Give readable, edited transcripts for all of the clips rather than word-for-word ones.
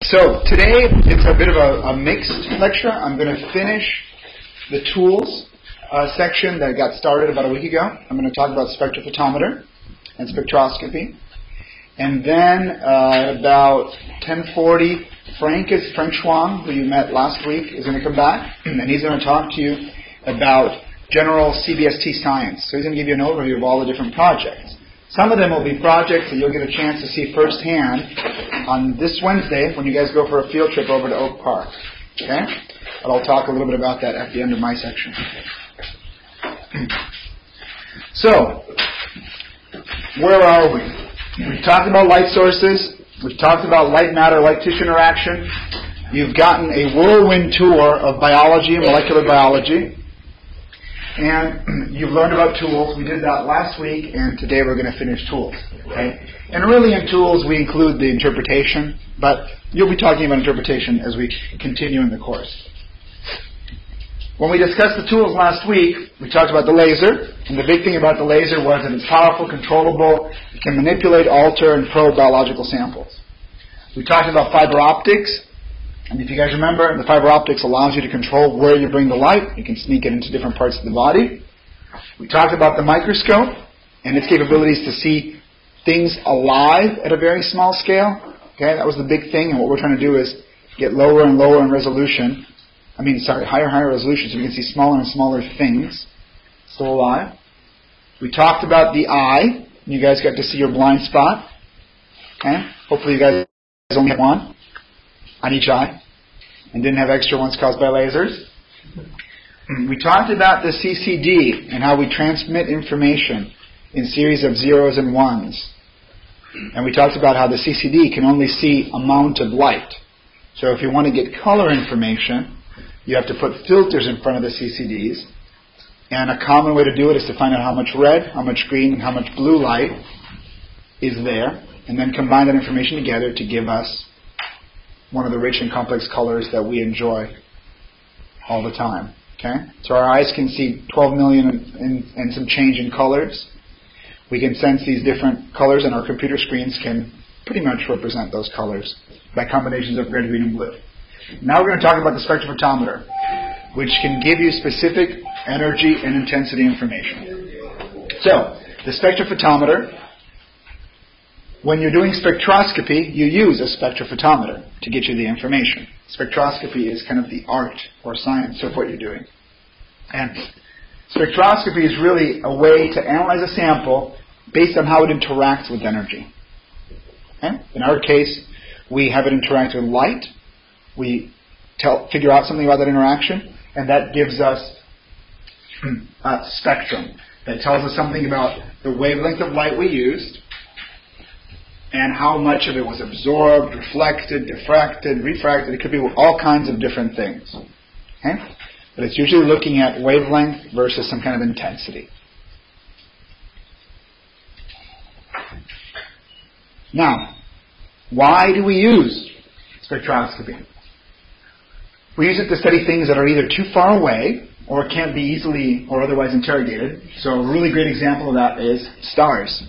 So today it's a bit of a mixed lecture. I'm going to finish the tools section that got started about a week ago. I'm going to talk about spectrophotometer and spectroscopy. And then at about 10:40, Frank Schwang, who you met last week, is going to come back, and he's going to talk to you about general CBST science. So he's going to give you an overview of all the different projects. Some of them will be projects that you'll get a chance to see firsthand on this Wednesday when you guys go for a field trip over to Oak Park. Okay? But I'll talk a little bit about that at the end of my section. So, where are we? We've talked about light sources. We've talked about light matter, light tissue interaction. You've gotten a whirlwind tour of biology and molecular biology. And you've learned about tools. We did that last week, and today we're going to finish tools. Okay? And really in tools we include the interpretation, but you'll be talking about interpretation as we continue in the course. When we discussed the tools last week, we talked about the laser, and the big thing about the laser was that it's powerful, controllable, it can manipulate, alter, and probe biological samples. We talked about fiber optics. And if you guys remember, the fiber optics allows you to control where you bring the light. You can sneak it into different parts of the body. We talked about the microscope and its capabilities to see things alive at a very small scale. Okay, that was the big thing, and what we're trying to do is get lower and lower in resolution. Higher and higher resolution, so we can see smaller and smaller things still alive. We talked about the eye. You guys got to see your blind spot. Okay, hopefully you guys only have one on each eye, and didn't have extra ones caused by lasers. We talked about the CCD and how we transmit information in series of zeros and ones. And we talked about how the CCD can only see amount of light. So if you want to get color information, you have to put filters in front of the CCDs. And a common way to do it is to find out how much red, how much green, and how much blue light is there, and then combine that information together to give us one of the rich and complex colors that we enjoy all the time. Okay? So our eyes can see 12 million and some change in colors. We can sense these different colors, and our computer screens can pretty much represent those colors by combinations of red, green, and blue. Now we're going to talk about the spectrophotometer, which can give you specific energy and intensity information. So, the spectrophotometer, when you're doing spectroscopy, you use a spectrophotometer to get you the information. Spectroscopy is kind of the art or science of what you're doing. And spectroscopy is really a way to analyze a sample based on how it interacts with energy. Okay? In our case, we have it interact with light. We figure out something about that interaction, and that gives us a spectrum that tells us something about the wavelength of light we used, and how much of it was absorbed, reflected, diffracted, refracted. It could be all kinds of different things. Okay? But it's usually looking at wavelength versus some kind of intensity. Now, why do we use spectroscopy? We use it to study things that are either too far away or can't be easily or otherwise interrogated. So a really great example of that is stars.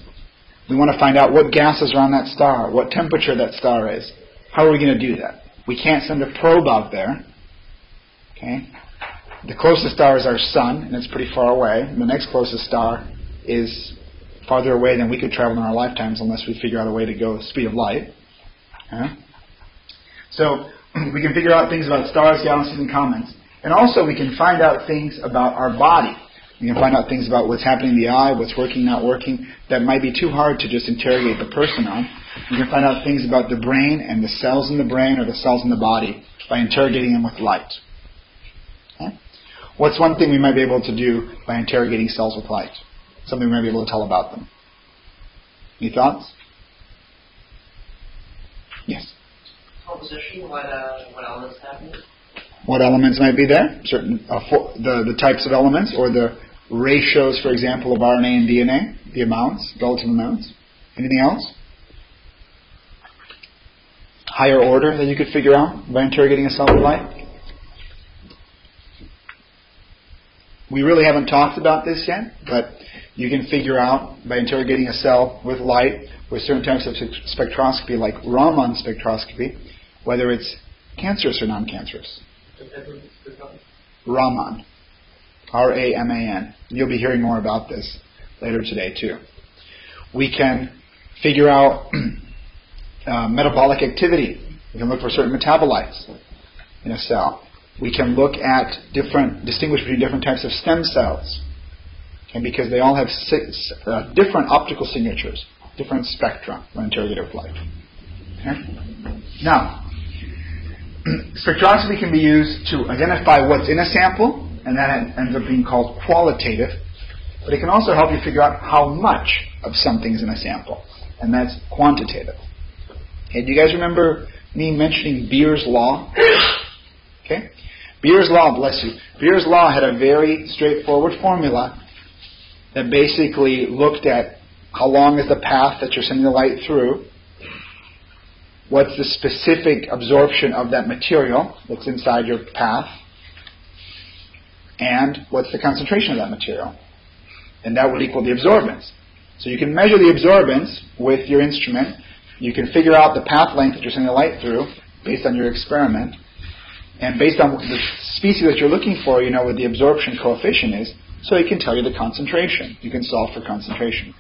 We want to find out what gases are on that star, what temperature that star is. How are we going to do that? We can't send a probe out there. Okay? The closest star is our sun, and it's pretty far away. And the next closest star is farther away than we could travel in our lifetimes unless we figure out a way to go at the speed of light. Okay? So we can figure out things about stars, galaxies, and comets. And also we can find out things about our body. We can find out things about what's happening in the eye, what's working, not working, that might be too hard to just interrogate the person on. We can find out things about the brain and the cells in the brain or the cells in the body by interrogating them with light. Okay? What's one thing we might be able to do by interrogating cells with light? Something we might be able to tell about them. Any thoughts? Yes? Composition, what elements happen? What elements might be there? Certain the types of elements, or the ratios, for example, of RNA and DNA, the amounts, relative amounts. Anything else? Higher order that you could figure out by interrogating a cell with light? We really haven't talked about this yet, but you can figure out by interrogating a cell with light with certain types of spectroscopy, like Raman spectroscopy, whether it's cancerous or non-cancerous. Raman. R-A-M-A-N. You'll be hearing more about this later today too. We can figure out metabolic activity. We can look for certain metabolites in a cell. We can look at distinguish between different types of stem cells. Okay, because they all have different optical signatures, different spectra when interrogated with light. Okay? Now, spectroscopy can be used to identify what's in a sample, and that ends up being called qualitative. But it can also help you figure out how much of something is in a sample, and that's quantitative. Okay, do you guys remember me mentioning Beer's law? Okay, Beer's law, bless you. Beer's law had a very straightforward formula that basically looked at how long is the path that you're sending the light through, what's the specific absorption of that material that's inside your path, and what's the concentration of that material. And that would equal the absorbance. So you can measure the absorbance with your instrument. You can figure out the path length that you're sending the light through based on your experiment. And based on the species that you're looking for, you know what the absorption coefficient is, so it can tell you the concentration. You can solve for concentration.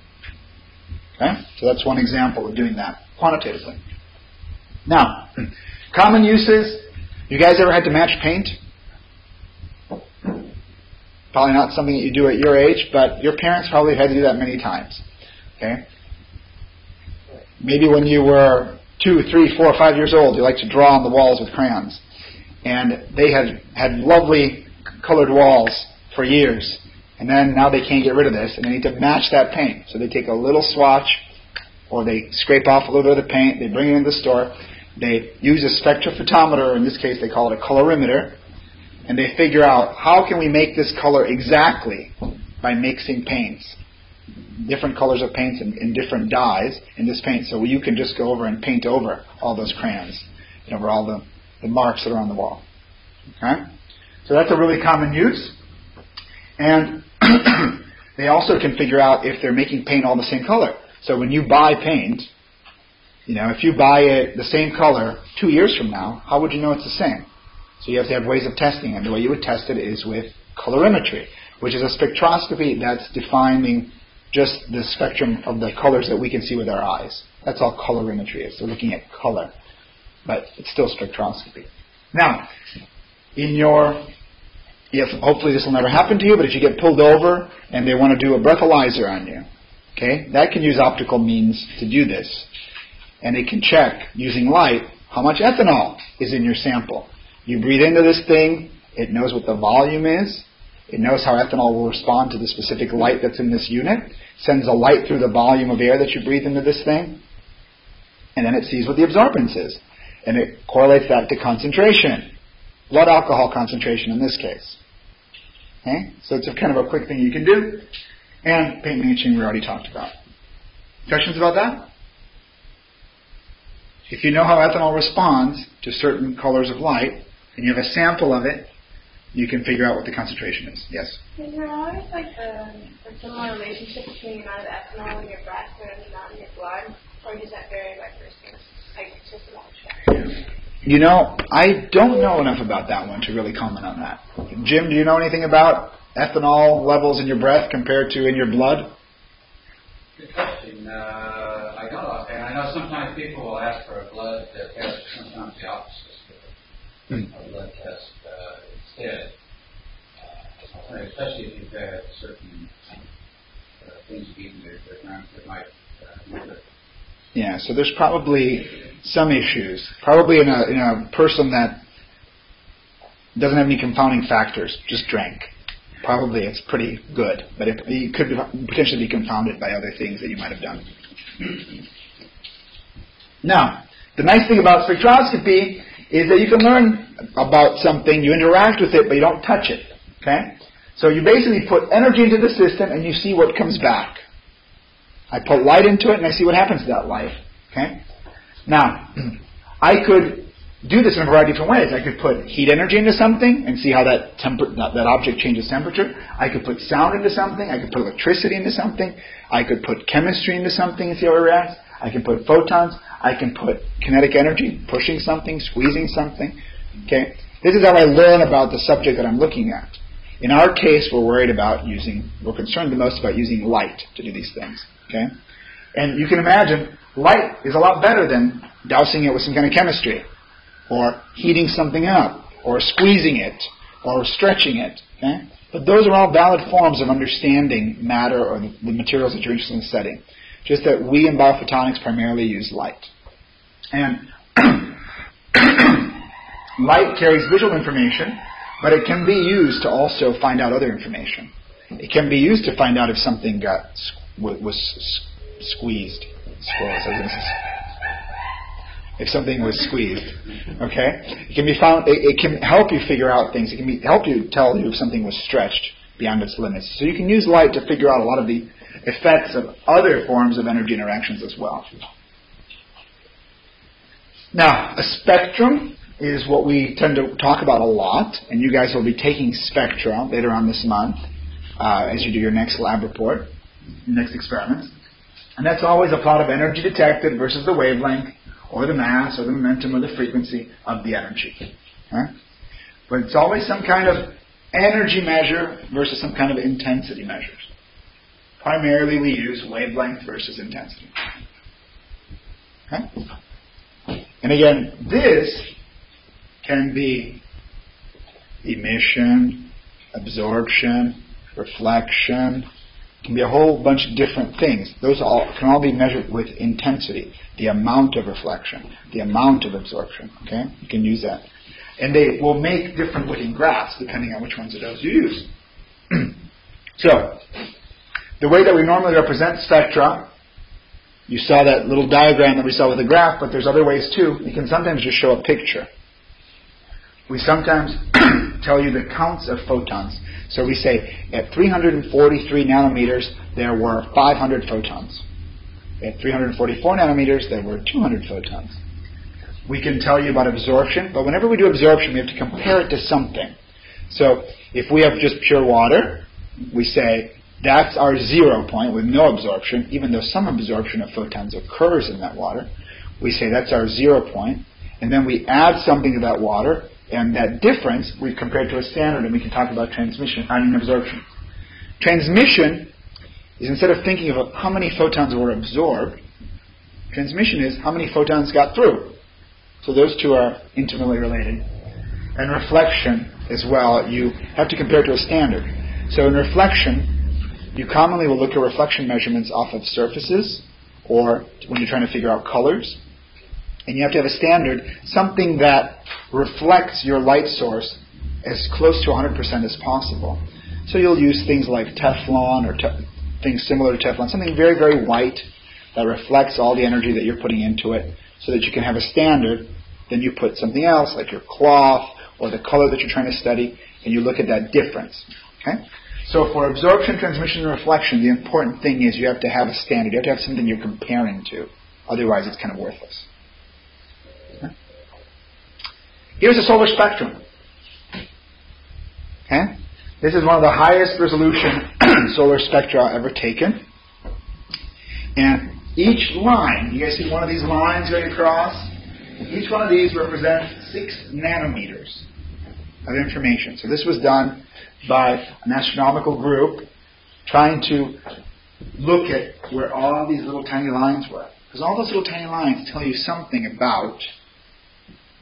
Okay? So that's one example of doing that quantitatively. Now, common uses. You guys ever had to match paint? Probably not something that you do at your age, but your parents probably had to do that many times. Okay? Maybe when you were 2, 3, 4, 5 years old, you liked to draw on the walls with crayons. And they had lovely colored walls for years. And then now they can't get rid of this, and they need to match that paint. So they take a little swatch, or they scrape off a little bit of the paint, they bring it into the store, they use a spectrophotometer, in this case they call it a colorimeter, and they figure out how can we make this color exactly by mixing paints. Different colors of paints and different dyes in this paint, so you can just go over and paint over all those crayons, and over all the marks that are on the wall. Okay? So that's a really common use. And they also can figure out if they're making paint all the same color. So when you buy paint, you know, if you buy it the same color 2 years from now, how would you know it's the same? So you have to have ways of testing it. The way you would test it is with colorimetry, which is a spectroscopy that's defining just the spectrum of the colors that we can see with our eyes. That's all colorimetry is. They're looking at color. But it's still spectroscopy. Now, hopefully this will never happen to you, but if you get pulled over and they want to do a breathalyzer on you, okay, that can use optical means to do this. And it can check, using light, how much ethanol is in your sample. You breathe into this thing, it knows what the volume is, it knows how ethanol will respond to the specific light that's in this unit, sends a light through the volume of air that you breathe into this thing, and then it sees what the absorbance is. And it correlates that to concentration. Blood alcohol concentration in this case. Okay? So it's a kind of a quick thing you can do. And paint matching we already talked about. Questions about that? If you know how ethanol responds to certain colors of light, and you have a sample of it, you can figure out what the concentration is. Yes? Is there always like a similar relationship between the amount of ethanol in your breath and the amount in your blood? Or does that vary by person? Like, just a check. You know, I don't know enough about that one to really comment on that. Jim, do you know anything about ethanol levels in your breath compared to in your blood? Good question. I don't know. And I know sometimes people will ask for a blood test, sometimes the opposite, a blood test instead. Especially if you've had certain things you've eaten that might move it. Yeah, so there's probably some issues. Probably in a person that doesn't have any confounding factors, just drank. Probably it's pretty good, but it could potentially be confounded by other things that you might have done. Now, the nice thing about spectroscopy is that you can learn about something, you interact with it, but you don't touch it. Okay? So you basically put energy into the system and you see what comes back. I put light into it and I see what happens to that light. Okay? Now, I could do this in a variety of different ways. I could put heat energy into something and see how that object changes temperature. I could put sound into something. I could put electricity into something. I could put chemistry into something and see how it reacts. I can put photons. I can put kinetic energy, pushing something, squeezing something. Okay? This is how I learn about the subject that I'm looking at. In our case, we're concerned the most about using light to do these things. Okay? And you can imagine, light is a lot better than dousing it with some kind of chemistry, or heating something up, or squeezing it, or stretching it. Okay? But those are all valid forms of understanding matter or the materials that you're interested in studying. Just that we in biophotonics primarily use light. And light carries visual information, but it can be used to also find out other information. It can be used to find out if something was squeezed. If something was squeezed, okay? It can be found. It can help you figure out things. It can help you tell you if something was stretched beyond its limits. So you can use light to figure out a lot of the effects of other forms of energy interactions as well. Now, a spectrum is what we tend to talk about a lot, and you guys will be taking spectra later on this month as you do your next lab report, next experiments. And that's always a plot of energy detected versus the wavelength, or the mass, or the momentum, or the frequency of the energy. Okay? But it's always some kind of energy measure versus some kind of intensity measures. Primarily we use wavelength versus intensity. Okay? And again, this can be emission, absorption, reflection. It can be a whole bunch of different things. Those can all be measured with intensity, the amount of reflection, the amount of absorption. Okay, you can use that, and they will make different looking graphs depending on which ones of those you use. So, the way that we normally represent spectra, you saw that little diagram that we saw with the graph, but there's other ways too. You can sometimes just show a picture. We sometimes tell you the counts of photons. So we say at 343 nanometers there were 500 photons. At 344 nanometers there were 200 photons. We can tell you about absorption, but whenever we do absorption we have to compare it to something. So if we have just pure water, we say that's our 0 point with no absorption, even though some absorption of photons occurs in that water. We say that's our 0 point, and then we add something to that water, and that difference we compare to a standard, and we can talk about transmission, absorption. Transmission is, instead of thinking of how many photons were absorbed, transmission is how many photons got through. So those two are intimately related. And reflection as well, you have to compare to a standard. So in reflection, you commonly will look at reflection measurements off of surfaces, or when you're trying to figure out colors. And you have to have a standard, something that reflects your light source as close to 100% as possible. So you'll use things like Teflon or things similar to Teflon, something very, very white that reflects all the energy that you're putting into it so that you can have a standard. Then you put something else like your cloth or the color that you're trying to study, and you look at that difference. Okay? So for absorption, transmission, and reflection, the important thing is you have to have a standard. You have to have something you're comparing to. Otherwise, it's kind of worthless. Okay? Here's a solar spectrum. Okay? This is one of the highest resolution solar spectra ever taken. And each line, you guys see one of these lines going across? Each one of these represents 6 nanometers of information. So this was done by an astronomical group trying to look at where all these little tiny lines were. Because all those little tiny lines tell you something about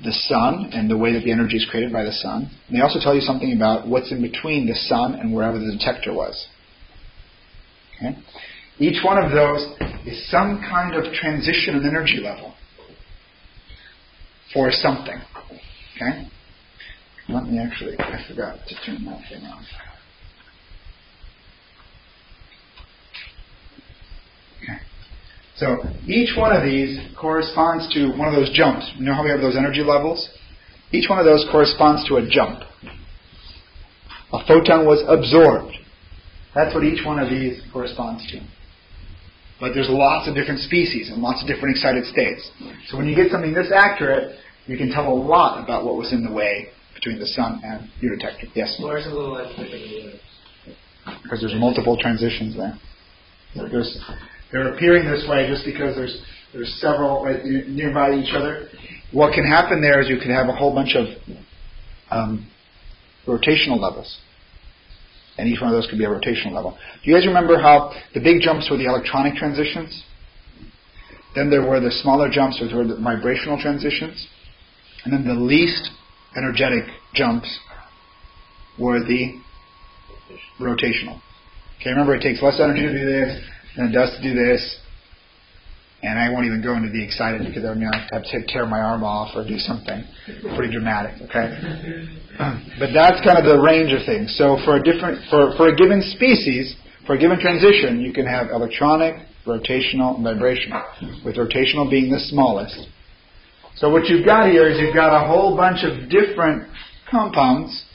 the sun and the way that the energy is created by the sun. And they also tell you something about what's in between the sun and wherever the detector was. Okay? Each one of those is some kind of transition in energy level for something. Okay? Let me actually, I forgot to turn that thing on. Okay. So each one of these corresponds to one of those jumps. You know how we have those energy levels? Each one of those corresponds to a jump. A photon was absorbed. That's what each one of these corresponds to. But there's lots of different species and lots of different excited states. So when you get something this accurate, you can tell a lot about what was in the way between the sun and your detector. Yes? Where's the little light quicker than the others? Because there's multiple transitions there. They're appearing this way just because there's There's several right nearby each other. What can happen there is you can have a whole bunch of rotational levels. And each one of those could be a rotational level. Do you guys remember how the big jumps were the electronic transitions? Then there were the smaller jumps, which were the vibrational transitions. And then the least energetic jumps were the rotational. Okay, remember it takes less energy to do this than it does to do this. And I won't even go into the excited because I mean I have to tear my arm off or do something pretty dramatic. Okay, but that's kind of the range of things. So for a given species, for a given transition, you can have electronic, rotational, and vibrational. With rotational being the smallest. So what you've got here is you've got a whole bunch of different compounds,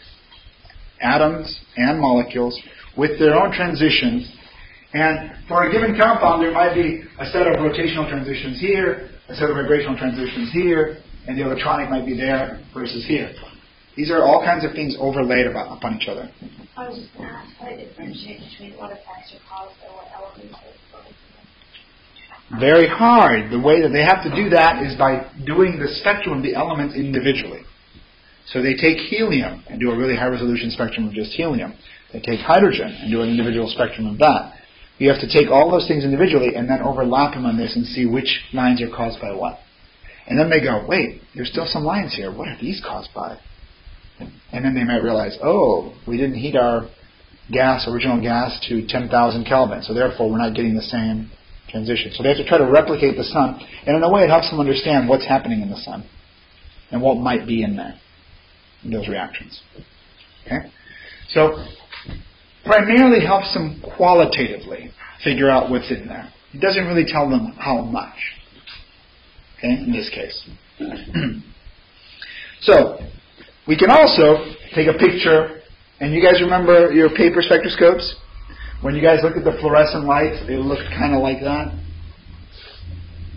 atoms and molecules, with their own transitions. And for a given compound, there might be a set of rotational transitions here, a set of vibrational transitions here, and the electronic might be there versus here. These are all kinds of things overlaid upon each other. I was just going to ask how to differentiate between what effects are caused by what elements are caused. Very hard. The way that they have to do that is by doing the spectrum of the elements individually. So they take helium and do a really high resolution spectrum of just helium. They take hydrogen and do an individual spectrum of that. You have to take all those things individually and then overlap them on this and see which lines are caused by what. And then they go, wait, there's still some lines here. What are these caused by? And then they might realize, oh, we didn't heat our original gas to 10,000 Kelvin, so therefore we're not getting the same transition. So they have to try to replicate the sun, and in a way it helps them understand what's happening in the sun and what might be in there, in those reactions. Okay? So primarily helps them qualitatively figure out what's in there. It doesn't really tell them how much. Okay, in this case. So, we can also take a picture, and you guys remember your paper spectroscopes? When you guys look at the fluorescent light, they looked kind of like that.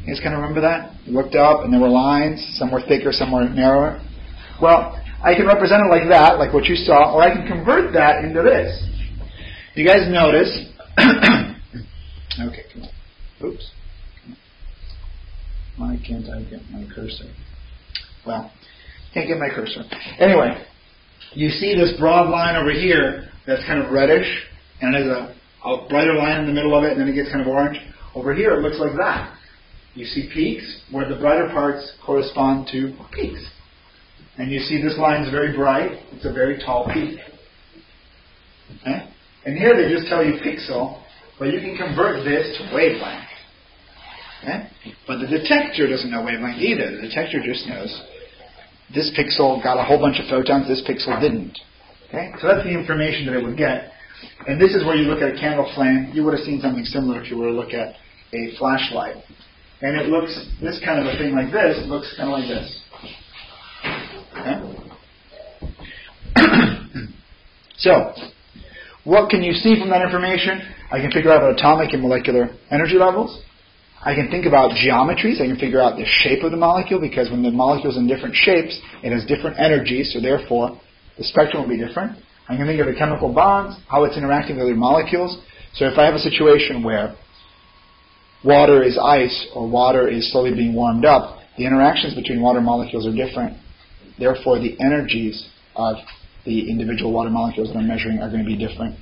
You guys kind of remember that? You looked up, and there were lines. Some were thicker, some were narrower. Well, I can represent it like that, like what you saw, or I can convert that into this. You guys notice, okay, come on. Oops. Why can't I get my cursor? Well, can't get my cursor. Anyway, you see this broad line over here that's kind of reddish, and there's a brighter line in the middle of it, and then it gets kind of orange. Over here it looks like that. You see peaks where the brighter parts correspond to peaks. And you see this line is very bright. It's a very tall peak. Okay? And here they just tell you pixel, but you can convert this to wavelength. Okay? But the detector doesn't know wavelength either. The detector just knows this pixel got a whole bunch of photons, this pixel didn't. Okay? So that's the information that it would get. And this is where you look at a candle flame. You would have seen something similar if you were to look at a flashlight. And it looks, this kind of a thing like this, looks kind of like this. Okay? So, what can you see from that information? I can figure out atomic and molecular energy levels. I can think about geometries. I can figure out the shape of the molecule, because when the molecule's in different shapes, it has different energies, so therefore the spectrum will be different. I can think of the chemical bonds, how it's interacting with other molecules. So if I have a situation where water is ice or water is slowly being warmed up, the interactions between water molecules are different. Therefore, the energies of the individual water molecules that I'm measuring are going to be different.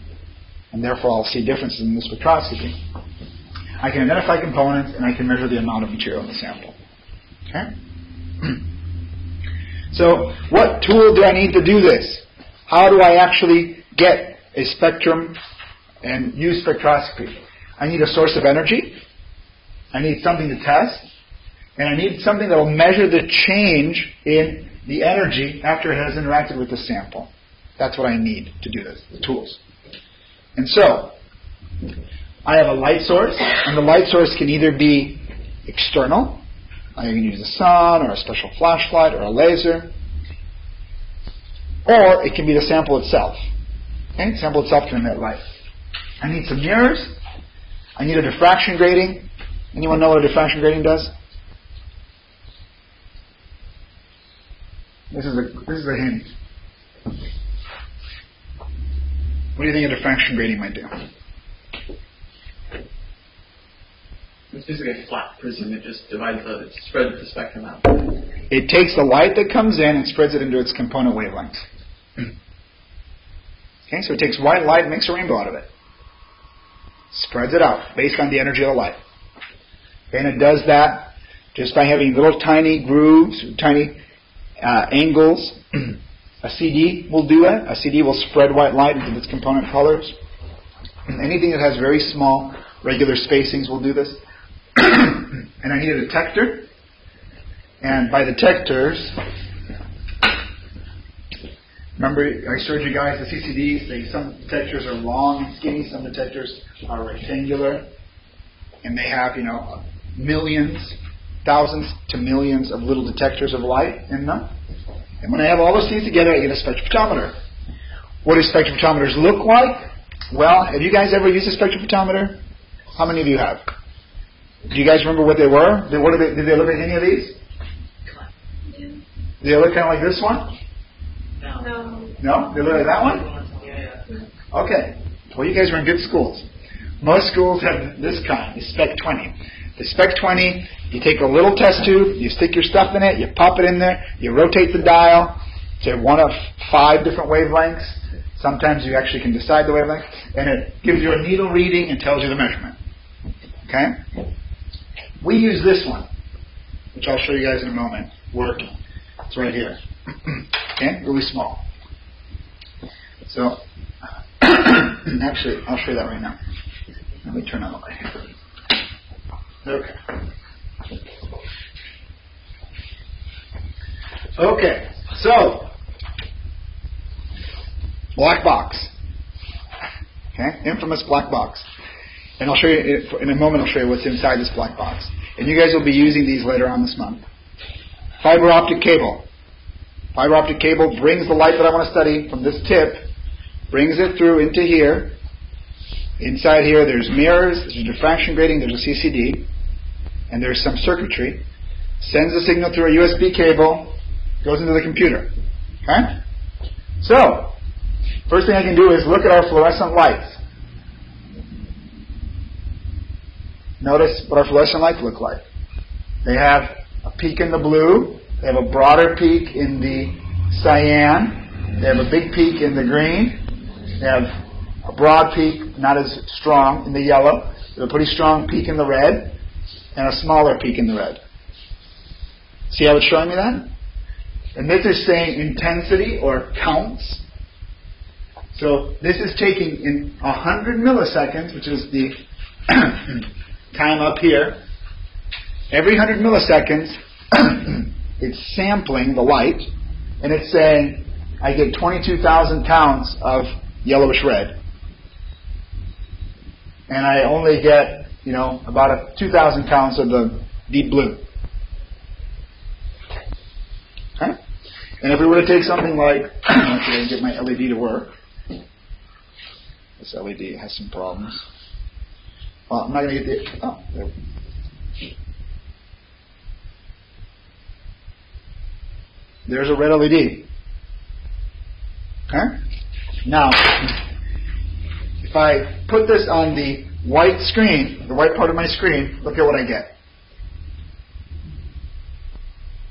And therefore, I'll see differences in the spectroscopy. I can identify components, and I can measure the amount of material in the sample. Okay? So, what tool do I need to do this? How do I actually get a spectrum and use spectroscopy? I need a source of energy. I need something to test. And I need something that will measure the change in the energy after it has interacted with the sample. That's what I need to do this, the tools. And so, I have a light source, and the light source can either be external, I can use the sun, or a special flashlight, or a laser, or it can be the sample itself. Okay? The sample itself can emit light. I need some mirrors. I need a diffraction grating. Anyone know what a diffraction grating does? This is a hint. What do you think a diffraction grating might do? It's basically a flat prism. It just spreads the spectrum out. It takes the light that comes in and spreads it into its component wavelengths. Okay, so it takes white light and makes a rainbow out of it. Spreads it out based on the energy of the light. Okay, and it does that just by having little tiny grooves, tiny angles. A CD will do it. A CD will spread white light into its component colors. And anything that has very small regular spacings will do this. And I need a detector. And by detectors, remember I showed you guys the CCDs. Some detectors are long and skinny. Some detectors are rectangular. And they have, millions, thousands to millions of little detectors of light in them. And when I have all those things together, I get a spectrophotometer. What do spectrophotometers look like? Well, have you guys ever used a spectrophotometer? How many of you have? Do you guys remember what they were? Did they look like any of these? Did they look kind of like this one? No. No? They look like that one? Okay. Well, you guys were in good schools. Most schools have this kind, the Spec 20. The Spec 20, you take a little test tube, you stick your stuff in it, you pop it in there, you rotate the dial to one of 5 different wavelengths. Sometimes you actually can decide the wavelength, and it gives you a needle reading and tells you the measurement. Okay? We use this one, which I'll show you guys in a moment, working. It's right here. Okay? Really small. So, actually, I'll show you that right now. Let me turn on the light here. Okay. Okay, so black box. Okay, infamous black box. And I'll show you in a moment. I'll show you what's inside this black box. And you guys will be using these later on this month. Fiber optic cable. Fiber optic cable brings the light that I want to study from this tip, brings it through into here. Inside here, there's mirrors, there's a diffraction grating, there's a CCD, and there's some circuitry. Sends the signal through a USB cable, goes into the computer. Okay? So, first thing I can do is look at our fluorescent lights. Notice what our fluorescent lights look like. They have a peak in the blue, they have a broader peak in the cyan, they have a big peak in the green, they have a broad peak, not as strong, in the yellow. There's a pretty strong peak in the red, and a smaller peak in the red. See how it's showing me that? And this is saying intensity or counts. So this is taking in 100 milliseconds, which is the time up here. Every 100 milliseconds, it's sampling the light, and it's saying, I get 22,000 counts of yellowish red. And I only get, about 2,000 counts of the deep blue. Okay? And if we were to take something like, okay, get my LED to work. This LED has some problems. Well, I'm not going to get there. There's a red LED. Okay? Now, if I put this on the white screen, the white part of my screen, look at what I get.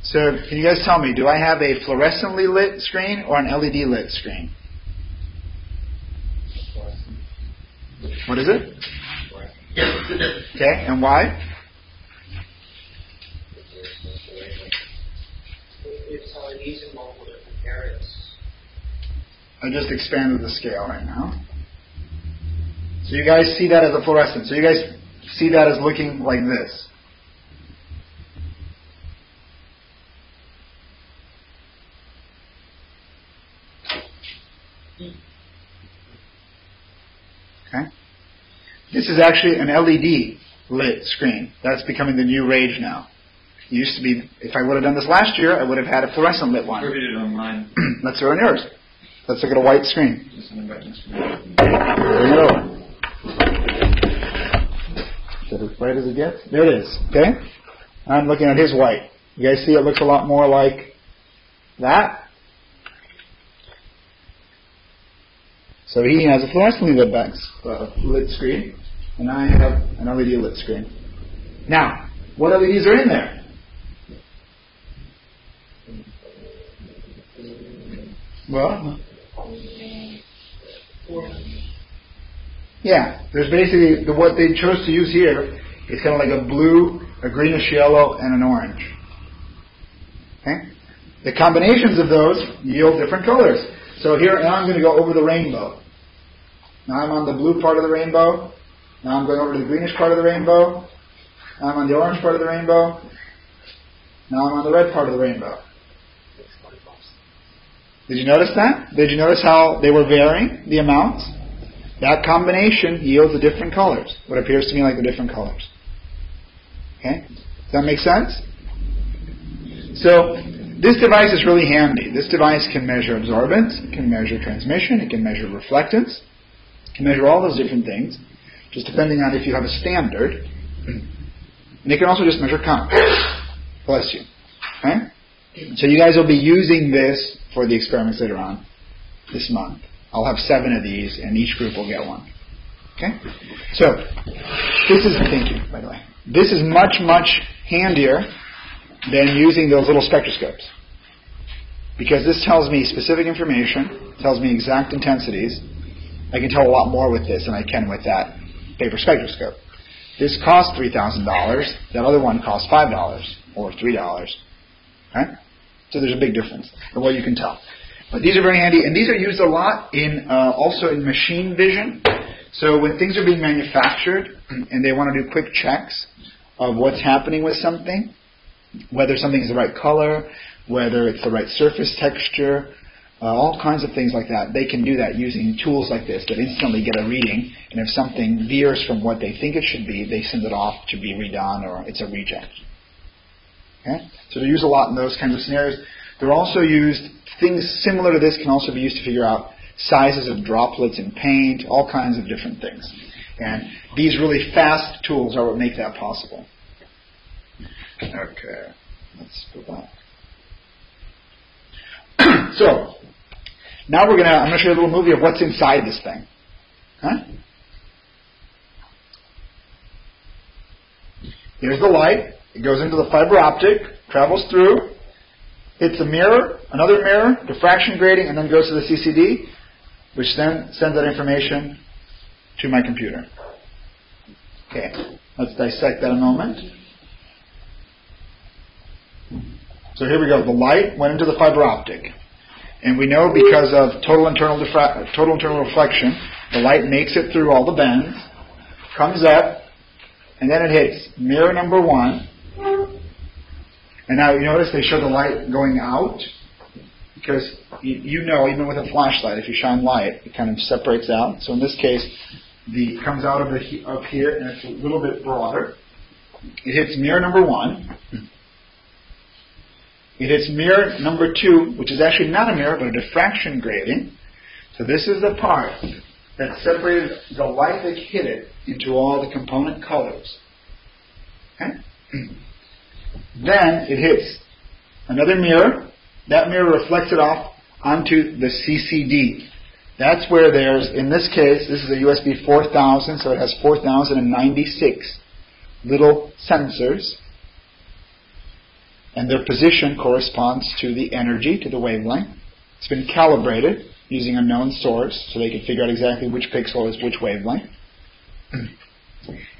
So, can you guys tell me, do I have a fluorescently lit screen or an LED lit screen? What is it? Okay, and why? It's LEDs in multiple different areas. I just expanded the scale right now. So you guys see that as a fluorescent. So you guys see that as looking like this. Okay. This is actually an LED lit screen. That's becoming the new rage now. It used to be, if I would have done this last year, I would have had a fluorescent lit one. Or did it on mine. Let's throw it on yours. Let's look at a white screen. Bring it over. Is that as bright as it gets? There it is. Okay? I'm looking at his white. You guys see it looks a lot more like that? So he has a fluorescently lit screen, and I have an LED lit screen. Now, what LEDs are in there? Well, yeah, there's basically, what they chose to use here is kind of like a blue, a greenish yellow, and an orange. Okay? The combinations of those yield different colors. So here, now I'm going to go over the rainbow. Now I'm on the blue part of the rainbow. Now I'm going over to the greenish part of the rainbow. Now I'm on the orange part of the rainbow. Now I'm on the red part of the rainbow. Did you notice that? Did you notice how they were varying the amounts? That combination yields the different colors, what appears to me like the different colors. Okay? Does that make sense? So, this device is really handy. This device can measure absorbance, it can measure transmission, it can measure reflectance, it can measure all those different things, just depending on if you have a standard. And it can also just measure count. Bless you. Okay? So you guys will be using this for the experiments later on this month. I'll have 7 of these, and each group will get one. Okay? So, this is, thank you, by the way. This is much, much handier than using those little spectroscopes. Because this tells me specific information, tells me exact intensities. I can tell a lot more with this than I can with that paper spectroscope. This costs $3,000. That other one costs $5 or $3. Okay? So there's a big difference in what you can tell. But these are very handy, and these are used a lot in also in machine vision. So when things are being manufactured and they want to do quick checks of what's happening with something, whether something is the right color, whether it's the right surface texture, all kinds of things like that, they can do that using tools like this that instantly get a reading, and if something veers from what they think it should be, they send it off to be redone or it's a reject. Okay? So they're used a lot in those kinds of scenarios. They're also used, things similar to this can also be used to figure out sizes of droplets in paint, all kinds of different things. And these really fast tools are what make that possible. Okay, let's go back. So, now I'm going to show you a little movie of what's inside this thing. Huh? Here's the light. It goes into the fiber optic, travels through, hits a mirror, another mirror, diffraction grating, and then goes to the CCD, which then sends that information to my computer. Okay, let's dissect that a moment. So here we go. The light went into the fiber optic. And we know because of total internal reflection, the light makes it through all the bends, comes up, and then it hits mirror number 1. And now you notice they show the light going out, because you know, even with a flashlight, if you shine light, it kind of separates out. So in this case, it comes out of up here, and it's a little bit broader. It hits mirror number 1. It hits mirror number 2, which is actually not a mirror, but a diffraction grating. So this is the part that separated the light that hit it into all the component colors. Okay? Then it hits another mirror. That mirror reflects it off onto the CCD. That's where there's, in this case, this is a USB 4000, so it has 4096 little sensors. And their position corresponds to the energy, to the wavelength. It's been calibrated using a known source, so they can figure out exactly which pixel is which wavelength.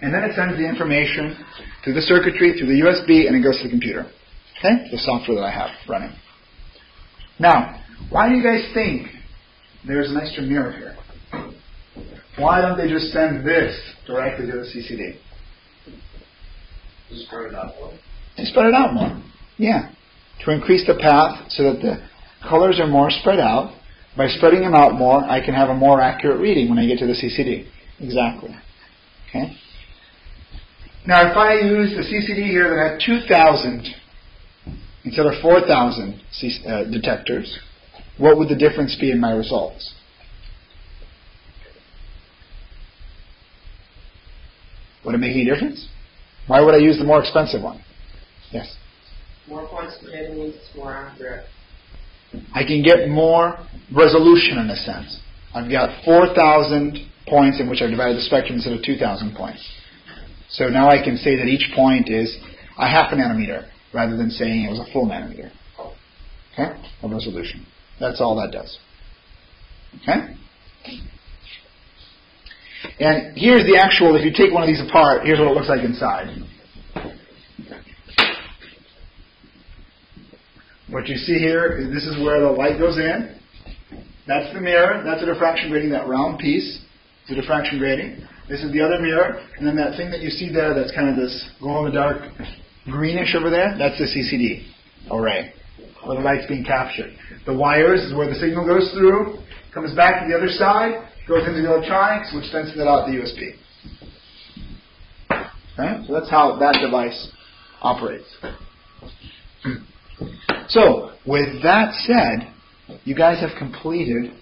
And then it sends the information through the circuitry, through the USB, and it goes to the computer. Okay? The software that I have running. Now, why do you guys think there's an extra mirror here? Why don't they just send this directly to the CCD? Just spread it out more. They spread it out more. Yeah. To increase the path so that the colors are more spread out. By spreading them out more, I can have a more accurate reading when I get to the CCD. Exactly. Okay? Now, if I use the CCD here that had 2,000 instead of 4,000 detectors, what would the difference be in my results? Would it make any difference? Why would I use the more expensive one? Yes? More points per data means it's more accurate. I can get more resolution in a sense. I've got 4,000 points in which I've divided the spectrum instead of 2,000 points. So now I can say that each point is a half a nanometer rather than saying it was a full nanometer. Okay? Of resolution. That's all that does. Okay? And here's the actual, if you take one of these apart, here's what it looks like inside. What you see here is this is where the light goes in. That's the mirror. That's a diffraction grating, that round piece is a diffraction grating. This is the other mirror. And then that thing that you see there that's kind of this glow-in-the-dark greenish over there, that's the CCD array, where the light's being captured. The wires is where the signal goes through, comes back to the other side, goes into the electronics, which then sends it out the USB. Okay? So that's how that device operates. So, with that said, you guys have completed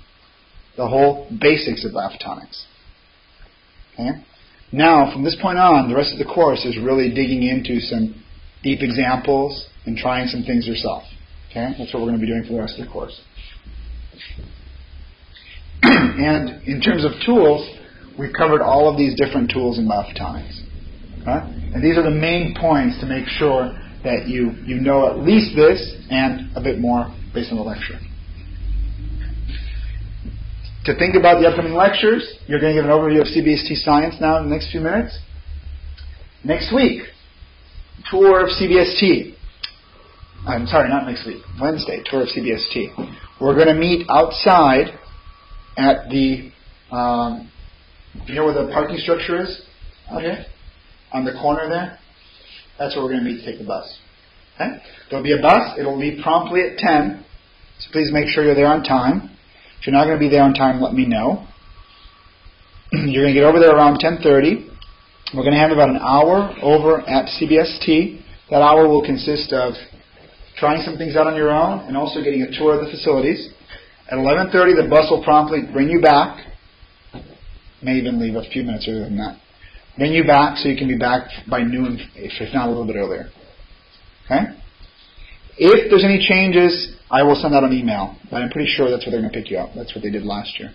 the whole basics of biophotonics. Okay? Now, from this point on, the rest of the course is really digging into some deep examples and trying some things yourself. Okay? That's what we're going to be doing for the rest of the course. And in terms of tools, we've covered all of these different tools in biophotonics. Okay? And these are the main points to make sure that you know at least this and a bit more based on the lecture. To think about the upcoming lectures, you're going to give an overview of CBST science now in the next few minutes. Next week, tour of CBST. I'm sorry, not next week. Wednesday, tour of CBST. We're going to meet outside at the, you know where the parking structure is? Out here? On the corner there? That's where we're going to meet to take the bus. Okay? There'll be a bus. It'll leave promptly at 10. So please make sure you're there on time. If you're not going to be there on time, let me know. You're going to get over there around 10:30. We're going to have about an hour over at CBST. That hour will consist of trying some things out on your own and also getting a tour of the facilities. At 11:30, the bus will promptly bring you back. May even leave a few minutes earlier than that. Bring you back so you can be back by noon, if not a little bit earlier. Okay? If there's any changes, I will send out an email. But I'm pretty sure that's where they're going to pick you up. That's what they did last year.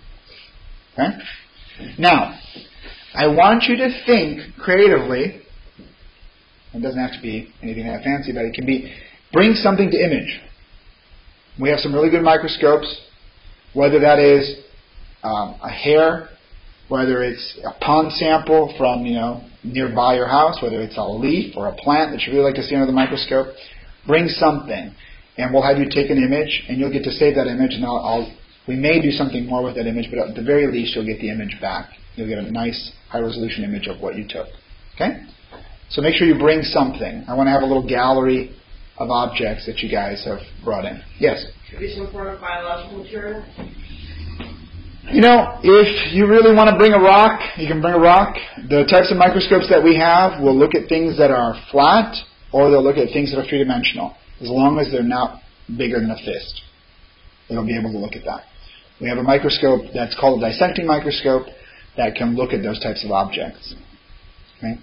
Okay? Now, I want you to think creatively. It doesn't have to be anything that fancy, but it can be, bring something to image. We have some really good microscopes, whether that is a hair, whether it's a pond sample from, nearby your house, whether it's a leaf or a plant that you really like to see under the microscope. Bring something, and we'll have you take an image, and you'll get to save that image, and we may do something more with that image, but at the very least, you'll get the image back. You'll get a nice, high-resolution image of what you took. Okay? So make sure you bring something. I want to have a little gallery of objects that you guys have brought in. Yes? Should be some form of biological material? If you really want to bring a rock, you can bring a rock. The types of microscopes that we have will look at things that are flat, or they'll look at things that are three-dimensional, as long as they're not bigger than a fist. It'll be able to look at that. We have a microscope that's called a dissecting microscope that can look at those types of objects. Okay?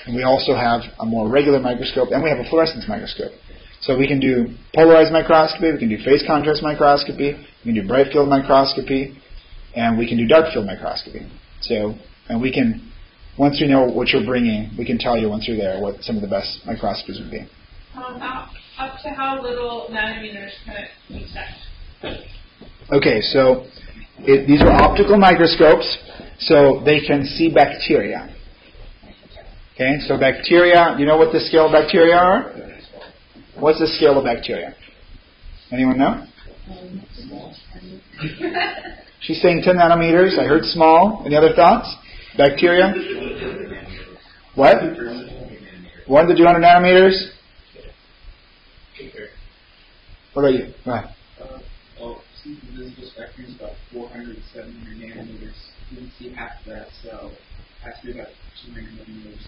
And we also have a more regular microscope, and we have a fluorescence microscope. So we can do polarized microscopy, we can do phase contrast microscopy, we can do bright field microscopy, and we can do dark field microscopy. And we can, once we know what you're bringing, we can tell you once you're there what some of the best microscopies would be. Up to how little nanometers can it detect? Okay, so these are optical microscopes, so they can see bacteria. Okay, so bacteria, you know what the scale of bacteria are? What's the scale of bacteria? Anyone know? She's saying 10 nanometers. I heard small. Any other thoughts? Bacteria? What? 1 to 200 nanometers? What about you? Go ahead. See the visible spectrum is about 400 to 700 nanometers. You can see half of that, so it has to be about 200 nanometers.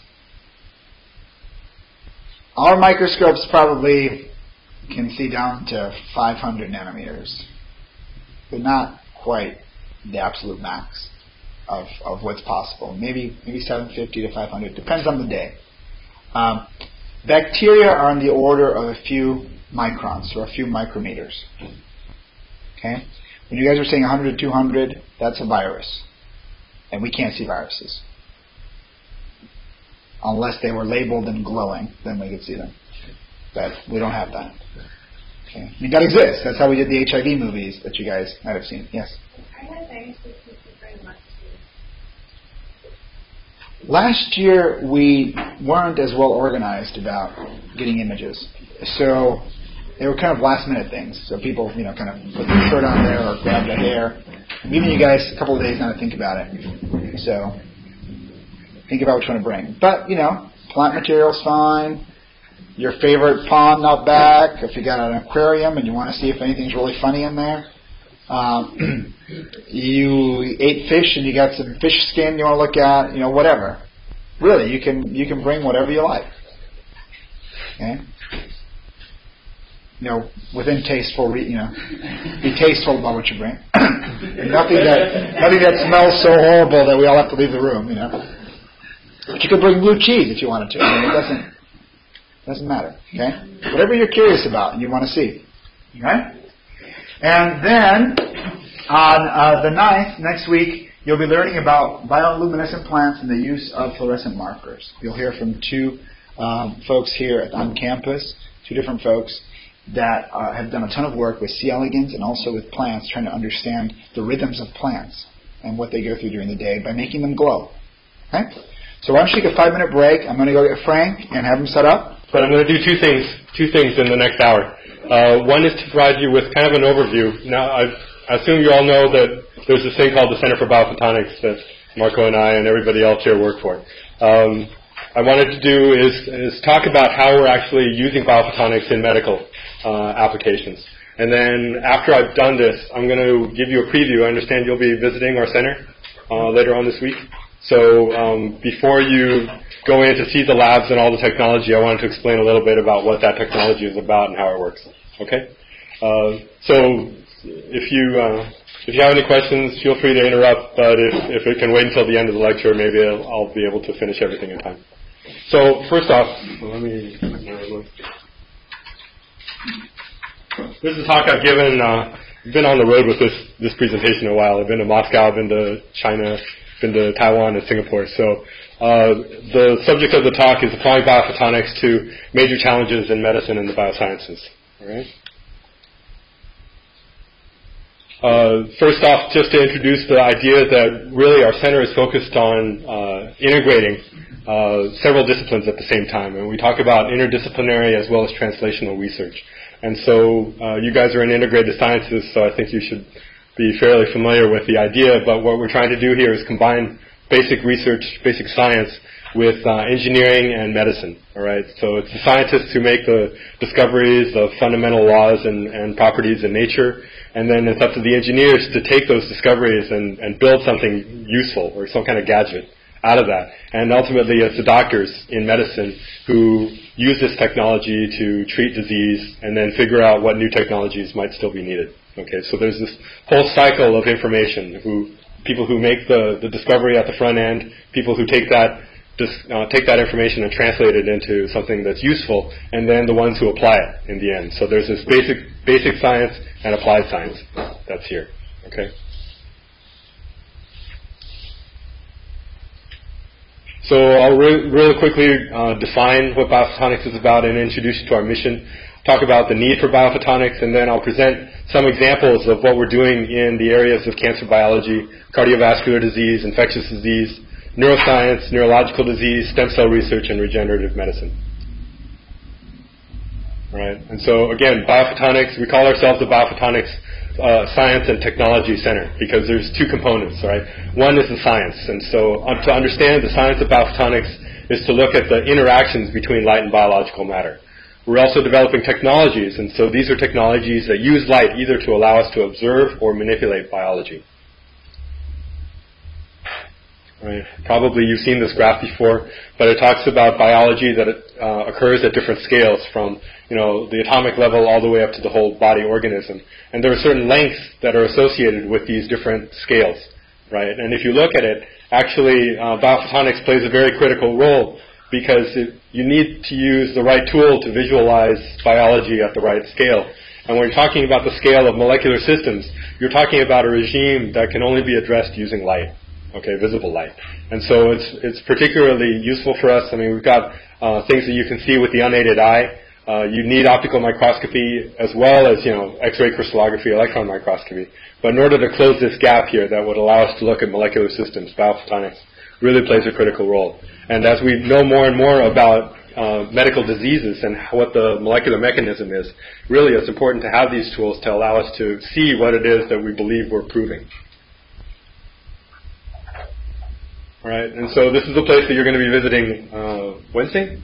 Our microscopes probably can see down to 500 nanometers, but not quite the absolute max of what's possible. Maybe 750 to 500. Depends on the day. Bacteria are on the order of a few microns, or a few micrometers. Okay? When you guys are saying 100 to 200, that's a virus. And we can't see viruses. unless they were labeled and glowing, then we could see them. But we don't have that. Okay. I mean, that exists. That's how we did the HIV movies that you guys might have seen. Yes? Last year, we weren't as well organized about getting images. So they were kind of last-minute things. So people, kind of put their shirt on there or grab their hair. I'm giving you guys a couple of days now to think about it. So think about what you want to bring. But, plant material's fine. Your favorite pond out back. If you got an aquarium and you want to see if anything's really funny in there. You ate fish and you got some fish skin you want to look at. Whatever. Really, you can bring whatever you like. Okay. Within tasteful, be tasteful about what you bring. nothing that smells so horrible that we all have to leave the room. But you could bring blue cheese if you wanted to. It doesn't matter. Okay. Whatever you're curious about and you want to see. Okay. And then on the 9th, next week, you'll be learning about bioluminescent plants and the use of fluorescent markers. You'll hear from two folks here on campus, two different folks that have done a ton of work with C. elegans and also with plants, trying to understand the rhythms of plants and what they go through during the day by making them glow. Okay? So why don't you take a 5-minute break? I'm going to go get Frank and have him set up. But I'm going to do two things in the next hour. One is to provide you with kind of an overview. Now, I assume you all know that there's this thing called the Center for Biophotonics that Marco and I and everybody else here work for. I wanted to do is talk about how we're actually using biophotonics in medical applications. And then after I've done this, I'm going to give you a preview. I understand you'll be visiting our center later on this week. So before you go in to see the labs and all the technology, I wanted to explain a little bit about what that technology is about and how it works. Okay? So if you have any questions, feel free to interrupt, but if it can wait until the end of the lecture, maybe I'll be able to finish everything in time. So first off, this is a talk I've given. I've been on the road with this presentation a while. I've been to Moscow, I've been to China, been to Taiwan and Singapore. So the subject of the talk is applying biophotonics to major challenges in medicine and the biosciences. All right. First off, just to introduce the idea that really our center is focused on integrating several disciplines at the same time. And we talk about interdisciplinary as well as translational research. And so you guys are in integrated sciences, so I think you should be fairly familiar with the idea. But what we're trying to do here is combine basic research, basic science, with engineering and medicine. All right. So it's the scientists who make the discoveries of fundamental laws and properties in nature, and then it's up to the engineers to take those discoveries and build something useful or some kind of gadget out of that. And ultimately, it's the doctors in medicine who use this technology to treat disease and then figure out what new technologies might still be needed. Okay. So there's this whole cycle of information. People who make the discovery at the front end, people who take that information and translate it into something that's useful, and then the ones who apply it in the end. So there's this basic science and applied science that's here. Okay. So I'll really quickly define what biophotonics is about and introduce you to our mission, talk about the need for biophotonics, and then I'll present some examples of what we're doing in the areas of cancer biology, cardiovascular disease, infectious disease, neuroscience, neurological disease, stem cell research, and regenerative medicine. All right. And so, again, biophotonics, we call ourselves the Biophotonics Science and Technology Center because there's two components, right? One is the science. And so to understand the science of biophotonics is to look at the interactions between light and biological matter. We're also developing technologies, and so these are technologies that use light either to allow us to observe or manipulate biology. Right. Probably you've seen this graph before, but it talks about biology that occurs at different scales from, the atomic level all the way up to the whole body organism. And there are certain lengths that are associated with these different scales, right? And if you look at it, actually, biophotonics plays a very critical role because you need to use the right tool to visualize biology at the right scale. And when you're talking about the scale of molecular systems, you're talking about a regime that can only be addressed using light. okay, visible light. And so it's particularly useful for us. I mean, we've got things that you can see with the unaided eye. You need optical microscopy as well as, X-ray crystallography, electron microscopy. But in order to close this gap here that would allow us to look at molecular systems, biophotonics really plays a critical role. And as we know more and more about medical diseases and what the molecular mechanism is, really it's important to have these tools to allow us to see what it is that we believe we're proving. All right, and so this is the place that you're going to be visiting Wednesday.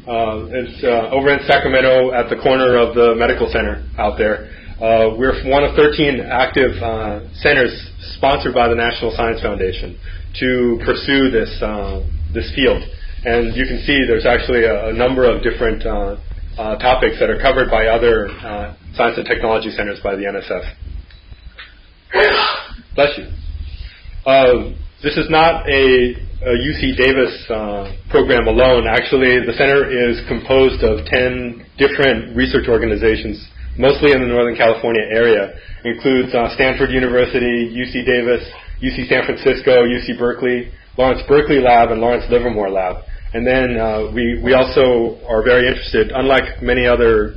It's over in Sacramento at the corner of the medical center out there. We're one of 13 active centers sponsored by the National Science Foundation to pursue this field. And you can see there's actually a number of different topics that are covered by other science and technology centers by the NSF. Bless you. This is not a UC Davis program alone. Actually, the center is composed of 10 different research organizations, mostly in the Northern California area. It includes Stanford University, UC Davis, UC San Francisco, UC Berkeley, Lawrence Berkeley Lab, and Lawrence Livermore Lab. And then we also are very interested, unlike many other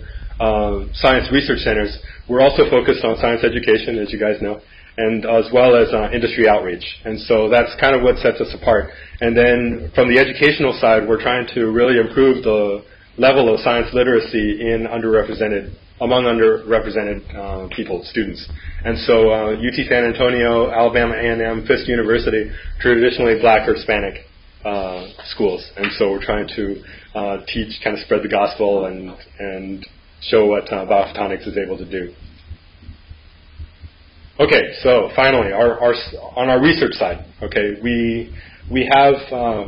science research centers, we're also focused on science education, as you guys know, and as well as industry outreach. And so that's kind of what sets us apart. And then from the educational side, we're trying to really improve the level of science literacy in among underrepresented people, students. And so UT San Antonio, Alabama A&M, Fisk University, traditionally black or Hispanic schools. And so we're trying to teach, kind of spread the gospel and show what biophotonics is able to do. Okay, so finally, on our research side, okay, we have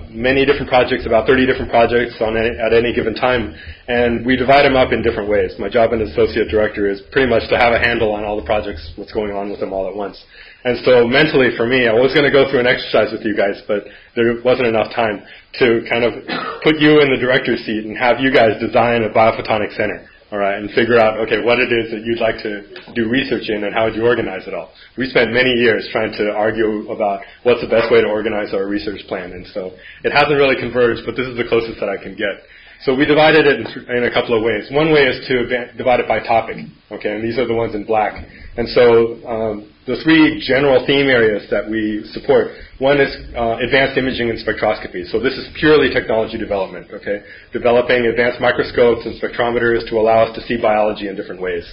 many different projects, about 30 different projects at any given time, and we divide them up in different ways. My job as associate director is pretty much to have a handle on all the projects, what's going on with them all at once. And so mentally for me, I was going to go through an exercise with you guys, but there wasn't enough time to kind of put you in the director's seat and have you guys design a biophotonics center. All right, and figure out, okay, what it is that you'd like to do research in and how would you organize it all. We spent many years trying to argue about what's the best way to organize our research plan, and so it hasn't really converged, but this is the closest that I can get. So we divided it in a couple of ways. One way is to divide it by topic, okay, and these are the ones in black. And so the three general theme areas that we support, one is advanced imaging and spectroscopy. So this is purely technology development, okay, developing advanced microscopes and spectrometers to allow us to see biology in different ways.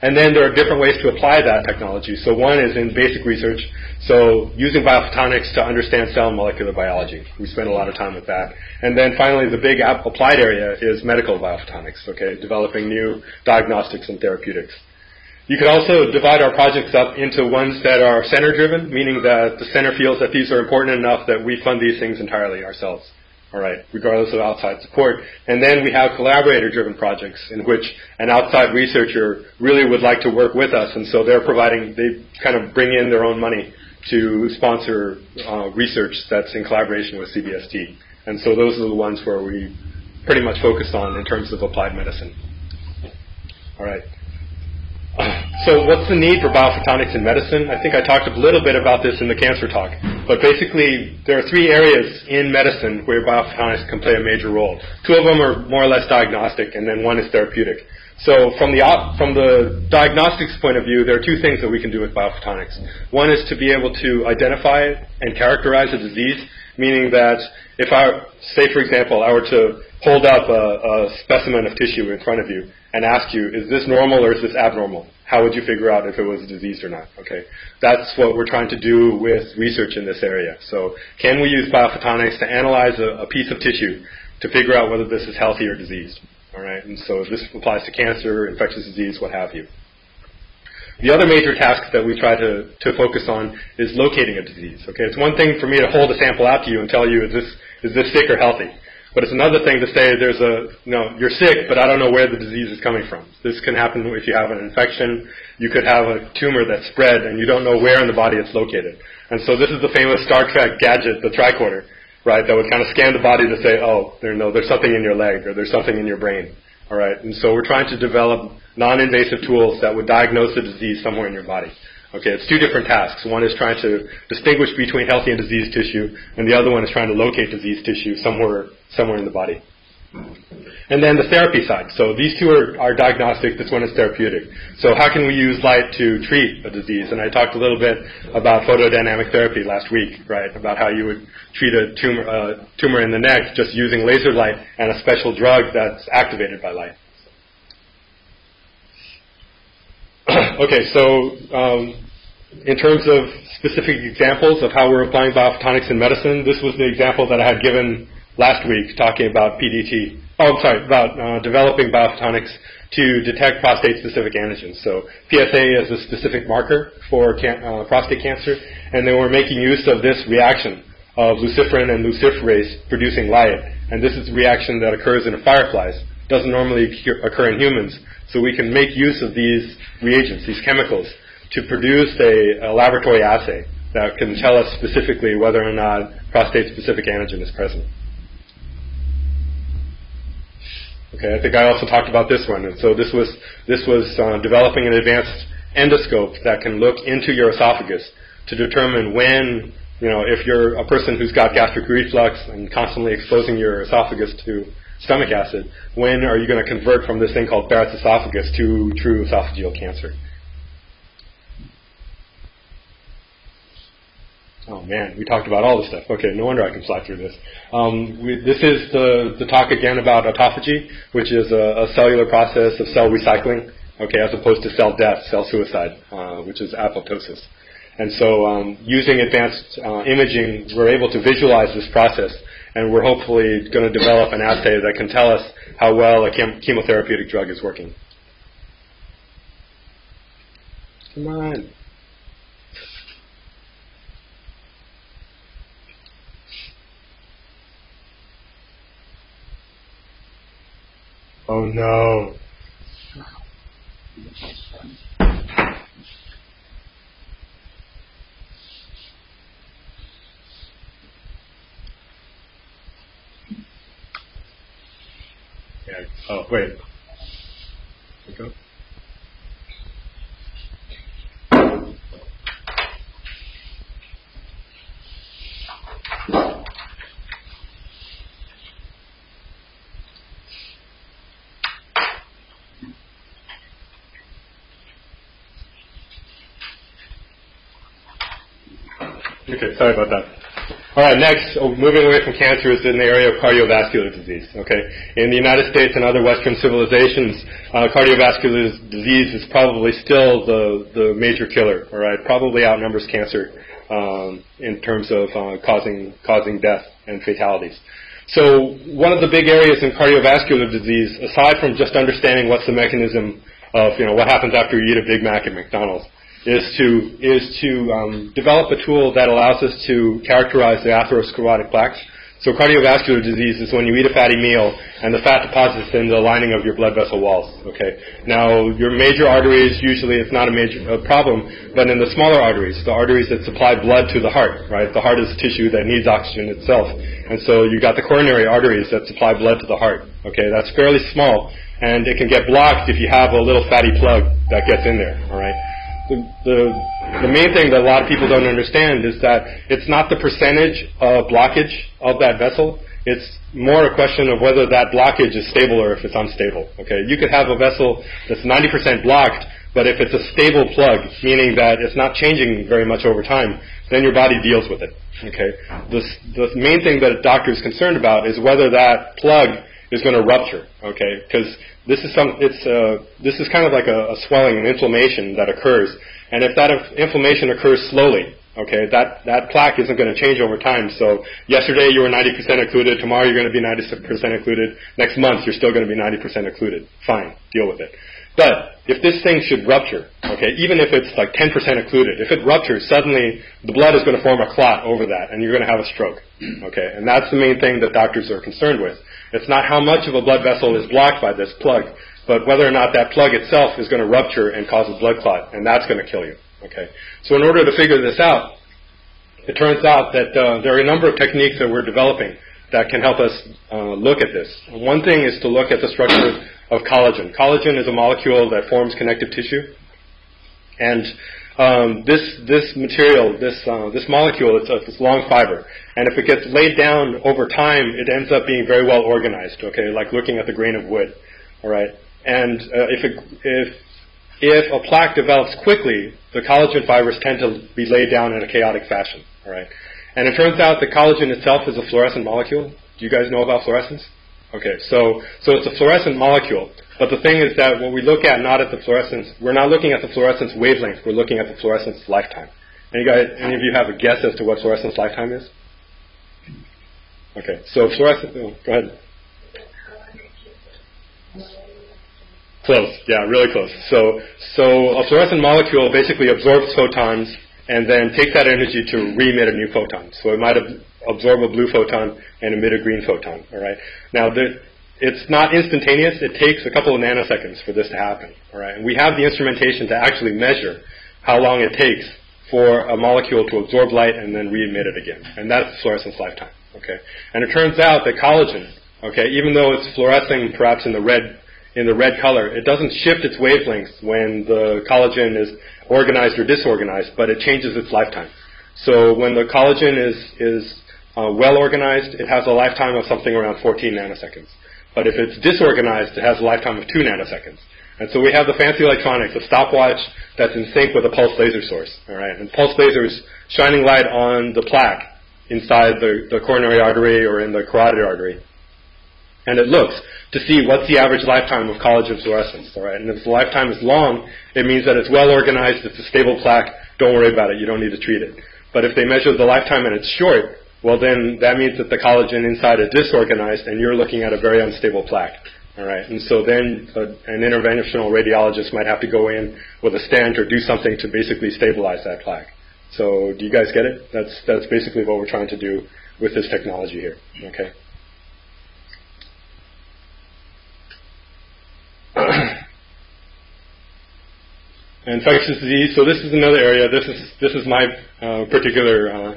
And then there are different ways to apply that technology. So one is in basic research, so using biophotonics to understand cell and molecular biology. We spend a lot of time with that. And then finally, the big applied area is medical biophotonics, okay, developing new diagnostics and therapeutics. You could also divide our projects up into ones that are center-driven, meaning that the center feels that these are important enough that we fund these things entirely ourselves, all right, regardless of outside support. And then we have collaborator-driven projects in which an outside researcher really would like to work with us, and so they kind of bring in their own money to sponsor research that's in collaboration with CBST. And so those are the ones where we pretty much focus on in terms of applied medicine. All right. So what's the need for biophotonics in medicine? I think I talked a little bit about this in the cancer talk. But basically, there are three areas in medicine where biophotonics can play a major role. Two of them are more or less diagnostic, and then one is therapeutic. So from the diagnostics point of view, there are two things that we can do with biophotonics. One is to be able to identify and characterize a disease, meaning that if say for example, I were to hold up a specimen of tissue in front of you and ask you, is this normal or is this abnormal? How would you figure out if it was a disease or not? Okay, that's what we're trying to do with research in this area. So can we use biophotonics to analyze a piece of tissue to figure out whether this is healthy or diseased? All right, and so this applies to cancer, infectious disease, what have you. The other major task that we try to focus on is locating a disease. Okay, it's one thing for me to hold a sample out to you and tell you, is this sick or healthy? But it's another thing to say you're sick, but I don't know where the disease is coming from. This can happen if you have an infection. You could have a tumor that's spread and you don't know where in the body it's located. And so this is the famous Star Trek gadget, the tricorder, right, that would kind of scan the body to say, there's something in your leg or there's something in your brain. All right, and so we're trying to develop non-invasive tools that would diagnose the disease somewhere in your body. Okay, it's two different tasks. One is trying to distinguish between healthy and diseased tissue, and the other one is trying to locate diseased tissue somewhere in the body. And then the therapy side. So these two are diagnostic. This one is therapeutic. So how can we use light to treat a disease? And I talked a little bit about photodynamic therapy last week, right? About how you would treat a tumor in the neck just using laser light and a special drug that's activated by light. Okay, so in terms of specific examples of how we're applying biophotonics in medicine, this was the example that I had given last week, talking about PDT. About developing biophotonics to detect prostate-specific antigens. So PSA is a specific marker for prostate cancer, and they were making use of this reaction of luciferin and luciferase producing light. And this is a reaction that occurs in fireflies. It doesn't normally occur in humans. So we can make use of these reagents, these chemicals, to produce a laboratory assay that can tell us specifically whether or not prostate-specific antigen is present. Okay, I think I also talked about this one. And so this was developing an advanced endoscope that can look into your esophagus to determine when, if you're a person who's got gastric reflux and constantly exposing your esophagus to stomach acid, when are you going to convert from this thing called Barrett's esophagus to true esophageal cancer? Oh man, we talked about all this stuff. Okay, no wonder I can fly through this. This is the talk again about autophagy, which is a cellular process of cell recycling, okay, as opposed to cell death, cell suicide, which is apoptosis. And so using advanced imaging, we're able to visualize this process, and we're hopefully going to develop an assay that can tell us how well a chemotherapeutic drug is working. Come on. Oh no. Yeah. Oh, wait. There we go. Okay, sorry about that. All right, next, moving away from cancer is in the area of cardiovascular disease. Okay, in the United States and other Western civilizations, cardiovascular disease is probably still the major killer. All right, probably outnumbers cancer in terms of causing death and fatalities. So one of the big areas in cardiovascular disease, aside from just understanding what's the mechanism of what happens after you eat a Big Mac at McDonald's, is to develop a tool that allows us to characterize the atherosclerotic plaques. So cardiovascular disease is when you eat a fatty meal and the fat deposits in the lining of your blood vessel walls. Okay. Now your major arteries, usually it's not a major problem, but in the smaller arteries, the arteries that supply blood to the heart, right? The heart is tissue that needs oxygen itself, and so you got the coronary arteries that supply blood to the heart. Okay, that's fairly small, and it can get blocked if you have a little fatty plug that gets in there. All right. The main thing that a lot of people don't understand is that it's not the percentage of blockage of that vessel. It's more a question of whether that blockage is stable or if it's unstable. Okay, you could have a vessel that's 90% blocked, but if it's a stable plug, meaning that it's not changing very much over time, then your body deals with it. Okay, the main thing that a doctor is concerned about is whether that plug is going to rupture. Okay, because this is kind of like a swelling, an inflammation that occurs, and if that inflammation occurs slowly, okay, that plaque isn't going to change over time. So yesterday you were 90% occluded, tomorrow you're going to be 90% occluded, next month you're still going to be 90% occluded. Fine, deal with it. But if this thing should rupture, okay, even if it's like 10% occluded, if it ruptures, suddenly the blood is going to form a clot over that, and you're going to have a stroke. Okay, and that's the main thing that doctors are concerned with. It's not how much of a blood vessel is blocked by this plug, but whether or not that plug itself is going to rupture and cause a blood clot, and that's going to kill you. Okay, so in order to figure this out, it turns out that there are a number of techniques that we're developing that can help us look at this. One thing is to look at the structure of collagen. Collagen is a molecule that forms connective tissue. And this material, this molecule, it's a long fiber, and if it gets laid down over time, it ends up being very well organized. Okay, like looking at the grain of wood. All right, and if a plaque develops quickly, the collagen fibers tend to be laid down in a chaotic fashion. All right, and it turns out the collagen itself is a fluorescent molecule. Do you guys know about fluorescence? Okay, so it's a fluorescent molecule. But the thing is that what we look at, not at the fluorescence, we're not looking at the fluorescence wavelength, we're looking at the fluorescence lifetime. Any of you have a guess as to what fluorescence lifetime is? Okay, so fluorescence, go ahead. Close, yeah, really close. So a fluorescent molecule basically absorbs photons and then takes that energy to re-emit a new photon. So it might absorb a blue photon and emit a green photon, all right? Now, it's not instantaneous. It takes a couple of nanoseconds for this to happen, all right? And we have the instrumentation to actually measure how long it takes for a molecule to absorb light and then re-emit it again. And that's fluorescence lifetime, okay? And it turns out that collagen, okay, even though it's fluorescing perhaps in the red color, it doesn't shift its wavelengths when the collagen is organized or disorganized, but it changes its lifetime. So when the collagen is well organized, it has a lifetime of something around 14 nanoseconds. But if it's disorganized, it has a lifetime of 2 nanoseconds. And so we have the fancy electronics, a stopwatch that's in sync with a pulse laser source. All right, and pulse lasers shining light on the plaque inside the coronary artery or in the carotid artery. And it looks to see what's the average lifetime of collagen fluorescence. All right, and if the lifetime is long, it means that it's well organized, it's a stable plaque, don't worry about it, you don't need to treat it. But if they measure the lifetime and it's short, well then that means that the collagen inside is disorganized and you're looking at a very unstable plaque. All right, and so then an interventional radiologist might have to go in with a stent or do something to basically stabilize that plaque. So do you guys get it? That's basically what we're trying to do with this technology here. Okay. Infectious disease. So this is another area. This is my particular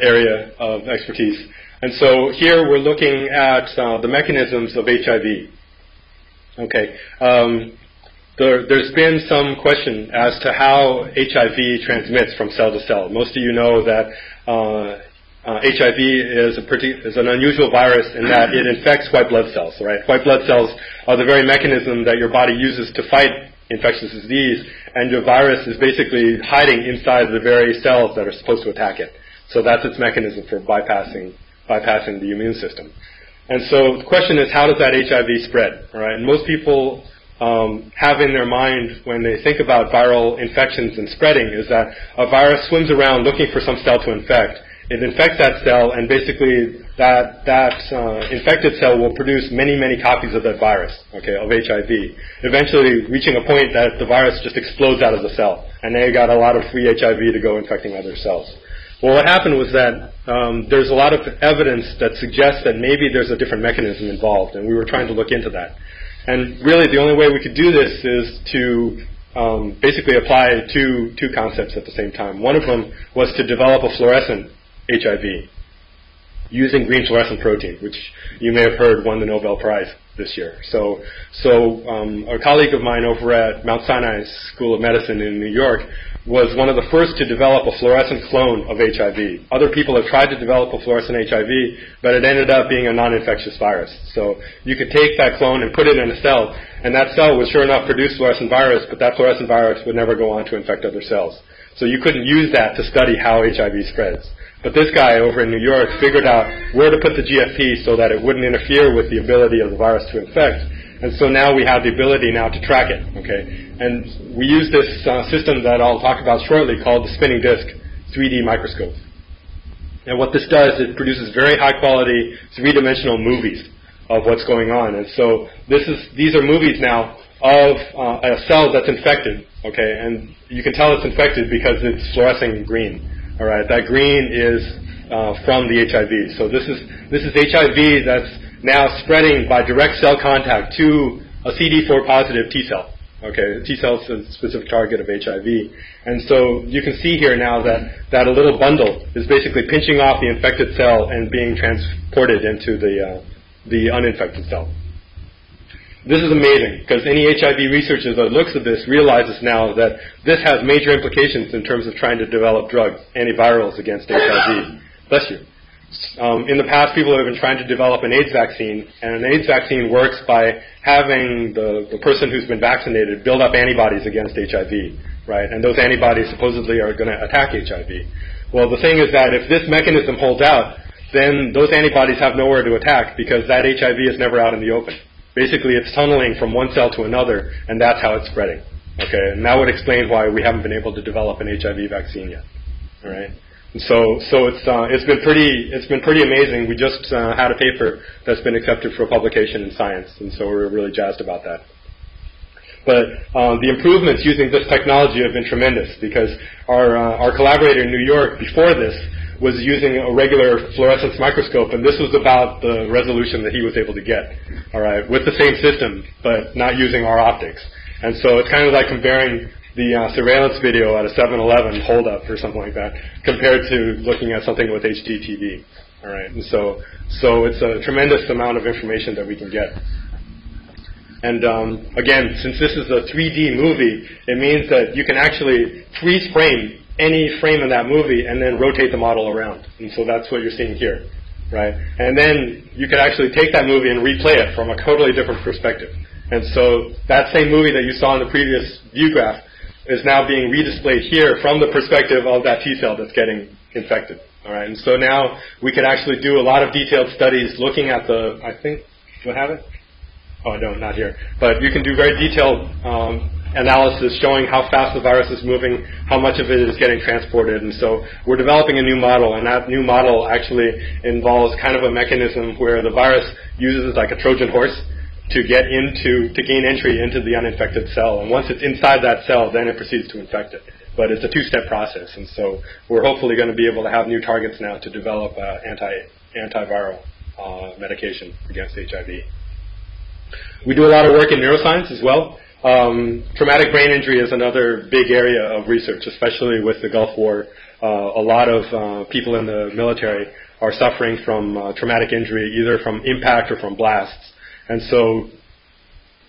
area of expertise. And so here we're looking at the mechanisms of HIV. Okay. There's been some question as to how HIV transmits from cell to cell. Most of you know that HIV is an unusual virus in that it infects white blood cells. Right? White blood cells are the very mechanism that your body uses to fight infectious disease, and your virus is basically hiding inside the very cells that are supposed to attack it. So that's its mechanism for bypassing the immune system. And so the question is, how does that HIV spread? All right? And most people have in their mind when they think about viral infections and spreading is that a virus swims around looking for some cell to infect. It infects that cell, and basically that infected cell will produce many, many copies of that virus, okay, of HIV, eventually reaching a point that the virus just explodes out of the cell, and now you got a lot of free HIV to go infecting other cells. Well, what happened was that there's a lot of evidence that suggests that maybe there's a different mechanism involved, and we were trying to look into that. And really the only way we could do this is to basically apply two concepts at the same time. One of them was to develop a fluorescent HIV using green fluorescent protein, which you may have heard won the Nobel Prize this year. So a colleague of mine over at Mount Sinai School of Medicine in New York was one of the first to develop a fluorescent clone of HIV. Other people have tried to develop a fluorescent HIV, but it ended up being a non-infectious virus. So you could take that clone and put it in a cell, and that cell would sure enough produce fluorescent virus, but that fluorescent virus would never go on to infect other cells. So you couldn't use that to study how HIV spreads. But this guy over in New York figured out where to put the GFP so that it wouldn't interfere with the ability of the virus to infect. And so now we have the ability now to track it, okay? And we use this system that I'll talk about shortly called the spinning disk 3D microscope. And what this does, it produces very high-quality three-dimensional movies of what's going on. And so these are movies now of a cell that's infected, okay? And you can tell it's infected because it's fluorescing green. All right, that green is from the HIV. So this is HIV that's now spreading by direct cell contact to a CD4 positive T cell. Okay, the T cell is a specific target of HIV. And so you can see here now that a little bundle is basically pinching off the infected cell and being transported into the uninfected cell. this is amazing, because any HIV researcher that looks at this realizes now that this has major implications in terms of trying to develop drugs, antivirals against HIV. Bless you. In the past, people have been trying to develop an AIDS vaccine, and an AIDS vaccine works by having the person who's been vaccinated build up antibodies against HIV, right? And those antibodies supposedly are going to attack HIV. Well, the thing is that if this mechanism holds out, then those antibodies have nowhere to attack because that HIV is never out in the open. Basically, it's tunneling from one cell to another, and that's how it's spreading. Okay, and that would explain why we haven't been able to develop an HIV vaccine yet. All right. So it's been pretty amazing. We just had a paper that's been accepted for publication in Science, and so we're really jazzed about that. But the improvements using this technology have been tremendous because our collaborator in New York before this was using a regular fluorescence microscope, and this was about the resolution that he was able to get, all right, with the same system, but not using our optics. And so it's kind of like comparing the surveillance video at a 7-Eleven holdup or something like that compared to looking at something with HDTV, all right. And so it's a tremendous amount of information that we can get. And again, since this is a 3D movie, it means that you can actually freeze frame any frame in that movie and then rotate the model around. And so that's what you're seeing here, right? And then you could actually take that movie and replay it from a totally different perspective. And so that same movie that you saw in the previous view graph is now being redisplayed here from the perspective of that T cell that's getting infected. All right, and so now we can actually do a lot of detailed studies looking at the, I think, do I have it? Oh, no, not here. But you can do very detailed analysis showing how fast the virus is moving, how much of it is getting transported. And so we're developing a new model, and that new model actually involves kind of a mechanism where the virus uses like a Trojan horse to gain entry into the uninfected cell. And once it's inside that cell, then it proceeds to infect it. But it's a two-step process. And so we're hopefully going to be able to have new targets now to develop antiviral medication against HIV. We do a lot of work in neuroscience as well. Traumatic brain injury is another big area of research, especially with the Gulf War. A lot of people in the military are suffering from traumatic injury, either from impact or from blasts. And so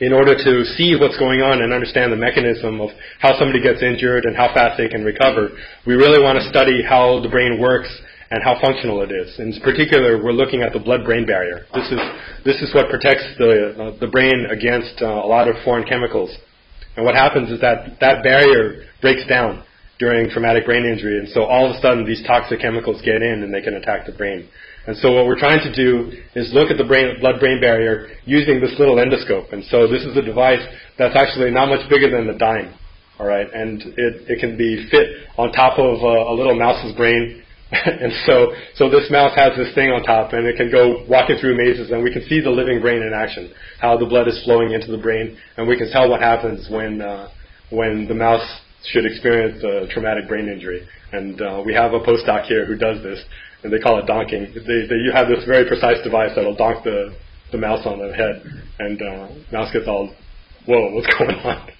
in order to see what's going on and understand the mechanism of how somebody gets injured and how fast they can recover, we really want to study how the brain works and how functional it is. In particular, we're looking at the blood-brain barrier. This is what protects the brain against a lot of foreign chemicals. And what happens is that barrier breaks down during traumatic brain injury, and so all of a sudden these toxic chemicals get in and they can attack the brain. And so what we're trying to do is look at the blood-brain barrier using this little endoscope. And so this is a device that's actually not much bigger than a dime, all right? And it can be fit on top of a little mouse's brain. And so this mouse has this thing on top, and it can go walking through mazes, and we can see the living brain in action, how the blood is flowing into the brain, and we can tell what happens when the mouse should experience a traumatic brain injury. And we have a postdoc here who does this, and they call it donking. You have this very precise device that'll donk the mouse on the head, and mouse gets all, whoa, what's going on?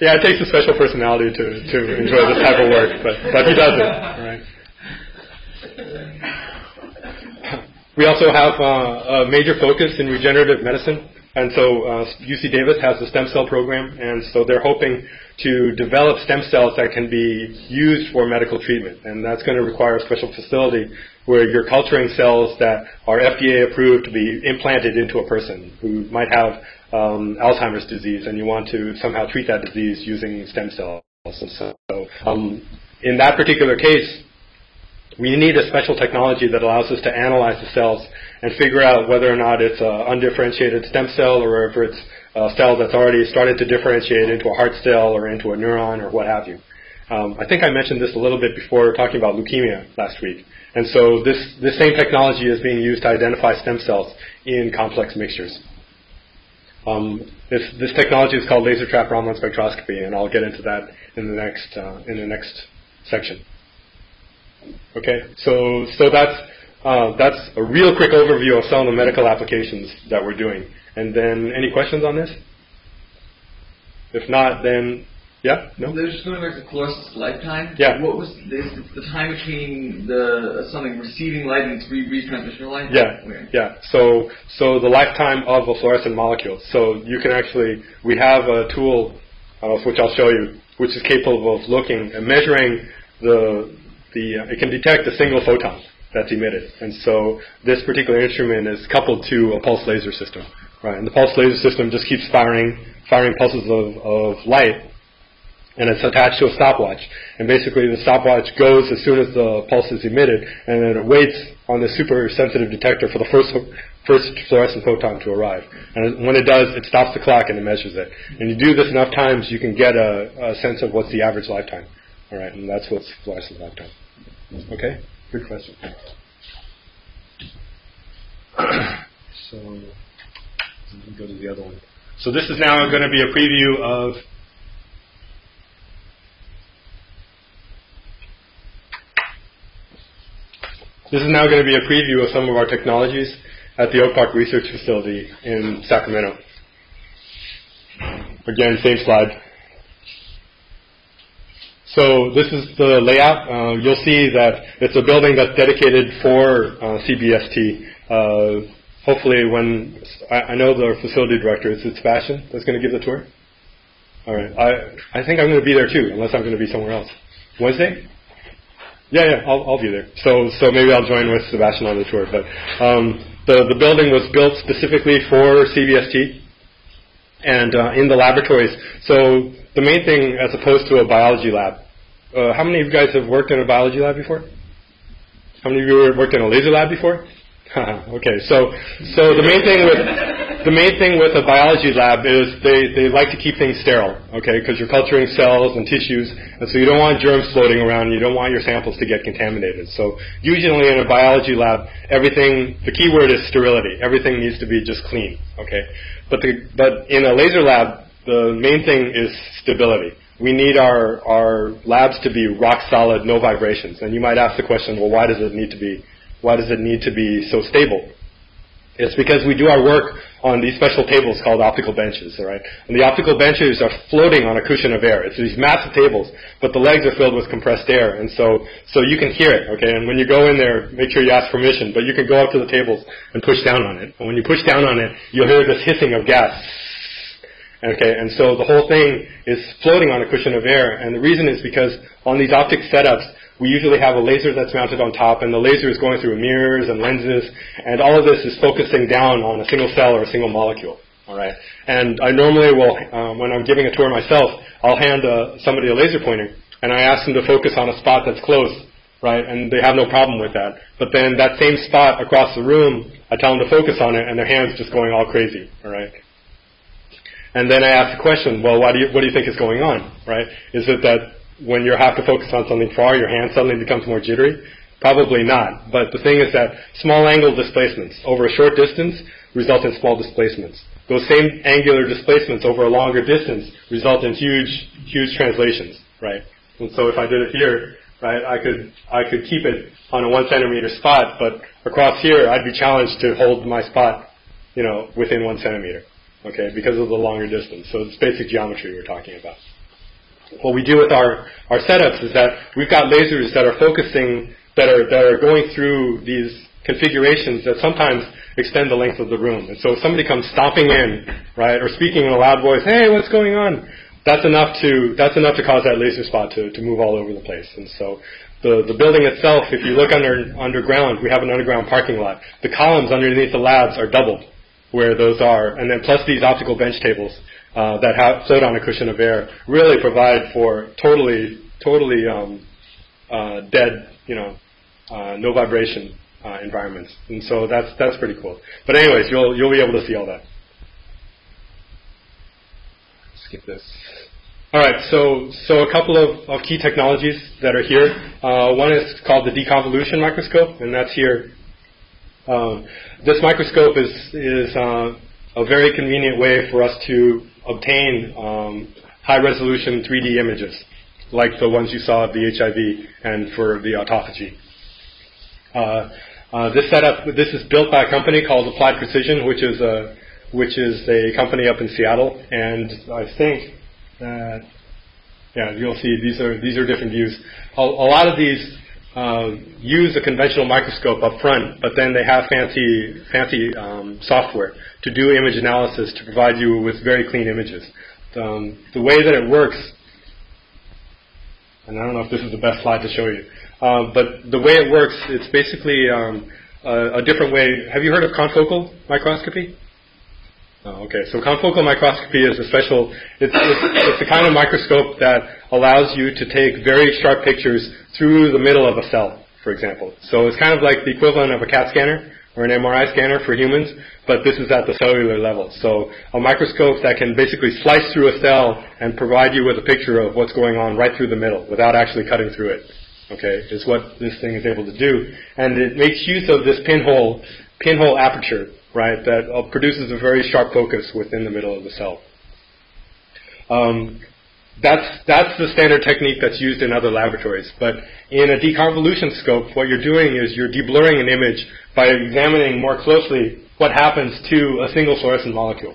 Yeah, it takes a special personality to enjoy this type of work, but he does it. Right. We also have a major focus in regenerative medicine, and so UC Davis has a stem cell program, and so they're hoping to develop stem cells that can be used for medical treatment, and that's going to require a special facility where you're culturing cells that are FDA approved to be implanted into a person who might have Alzheimer's disease, and you want to somehow treat that disease using stem cells. So in that particular case, we need a special technology that allows us to analyze the cells and figure out whether or not it's an undifferentiated stem cell or if it's a cell that's already started to differentiate into a heart cell or into a neuron or what have you. I think I mentioned this a little bit before talking about leukemia last week. And so this same technology is being used to identify stem cells in complex mixtures. This technology is called laser trap Raman spectroscopy, and I'll get into that in the next section. Okay, so that's a real quick overview of some of the medical applications that we're doing. And then any questions on this? If not, then Yeah? No? They're just going back to fluorescence lifetime. Yeah. What was the time between something receiving light and its retransmission of light? Yeah. Okay. Yeah. So the lifetime of a fluorescent molecule. So you can we have a tool, which I'll show you, which is capable of looking and measuring it can detect a single photon that's emitted. And so this particular instrument is coupled to a pulse laser system, right? And the pulse laser system just keeps firing pulses of light, and it's attached to a stopwatch. And basically the stopwatch goes as soon as the pulse is emitted, and then it waits on the super sensitive detector for the first fluorescent photon to arrive. And when it does, it stops the clock and it measures it. And you do this enough times, you can get a sense of what's the average lifetime. All right, and that's what's fluorescent lifetime. Okay, good question. So let me go to the other one. So this is now going to be a preview of some of our technologies at the Oak Park Research Facility in Sacramento. Again, same slide. So this is the layout. You'll see that it's a building that's dedicated for CBST. Hopefully when, I know the facility director, is it Sebastian that's going to give the tour? All right. I think I'm going to be there too, unless I'm going to be somewhere else. Wednesday? Yeah, I'll be there. So maybe I'll join with Sebastian on the tour. But the building was built specifically for CBST and in the laboratories. So the main thing, as opposed to a biology lab, how many of you guys have worked in a biology lab before? How many of you have worked in a laser lab before? Okay, so the main thing with a biology lab is they like to keep things sterile, okay, because you're culturing cells and tissues, and so you don't want germs floating around, you don't want your samples to get contaminated. So usually in a biology lab, the key word is sterility. Everything needs to be just clean, okay. But in a laser lab, the main thing is stability. We need our labs to be rock solid, no vibrations. And you might ask the question, well, why does it need to be so stable? It's because we do our work on these special tables called optical benches, all right? And the optical benches are floating on a cushion of air. It's these massive tables, but the legs are filled with compressed air, and so you can hear it, okay? And when you go in there, make sure you ask permission, but you can go up to the tables and push down on it. And when you push down on it, you'll hear this hissing of gas. Okay, and so the whole thing is floating on a cushion of air, and the reason is because on these optic setups, we usually have a laser that's mounted on top, and the laser is going through mirrors and lenses, and all of this is focusing down on a single cell or a single molecule. All right, and I normally will, when I'm giving a tour myself, I'll hand somebody a laser pointer, and I ask them to focus on a spot that's close, right, and they have no problem with that. But then that same spot across the room, I tell them to focus on it, and their hand's just going all crazy. All right. And then I ask the question, well, what do you think is going on, right? Is it that when you have to focus on something far, your hand suddenly becomes more jittery? Probably not. But the thing is that small angle displacements over a short distance result in small displacements. Those same angular displacements over a longer distance result in huge translations, right? And so if I did it here, right, I could keep it on a 1 centimeter spot, but across here I'd be challenged to hold my spot, within 1 centimeter. Okay, because of the longer distance. So it's basic geometry we're talking about. What we do with our setups is that we've got lasers that are focusing, that are going through these configurations that sometimes extend the length of the room. And so if somebody comes stomping in, right, or speaking in a loud voice, hey, what's going on? That's enough to cause that laser spot to move all over the place. And so the building itself, if you look underground, we have an underground parking lot. The columns underneath the labs are doubled where those are, and then plus these optical bench tables that float on a cushion of air really provide for totally dead, no vibration environments, and so that's pretty cool. But anyways, you'll be able to see all that. Skip this. All right, so a couple of key technologies that are here. One is called the deconvolution microscope, and that's here. This microscope is a very convenient way for us to obtain high-resolution 3D images, like the ones you saw of the HIV and for the autophagy. This is built by a company called Applied Precision, which is a company up in Seattle, and I think that Yeah, you'll see these are different views. A lot of these use a conventional microscope up front, but then they have fancy software to do image analysis to provide you with very clean images. The way that it works, and I don't know if this is the best slide to show you, but the way it works, it's basically a different way. Have you heard of confocal microscopy? Oh, okay. So confocal microscopy is it's the kind of microscope that allows you to take very sharp pictures through the middle of a cell, for example. So it's kind of like the equivalent of a CAT scanner or an MRI scanner for humans, but this is at the cellular level. So a microscope that can basically slice through a cell and provide you with a picture of what's going on right through the middle without actually cutting through it, okay, is what this thing is able to do. And it makes use of this pinhole aperture, right, that produces a very sharp focus within the middle of the cell. That's the standard technique that's used in other laboratories. But in a deconvolution scope, what you're doing is you're deblurring an image by examining more closely what happens to a single fluorescent molecule.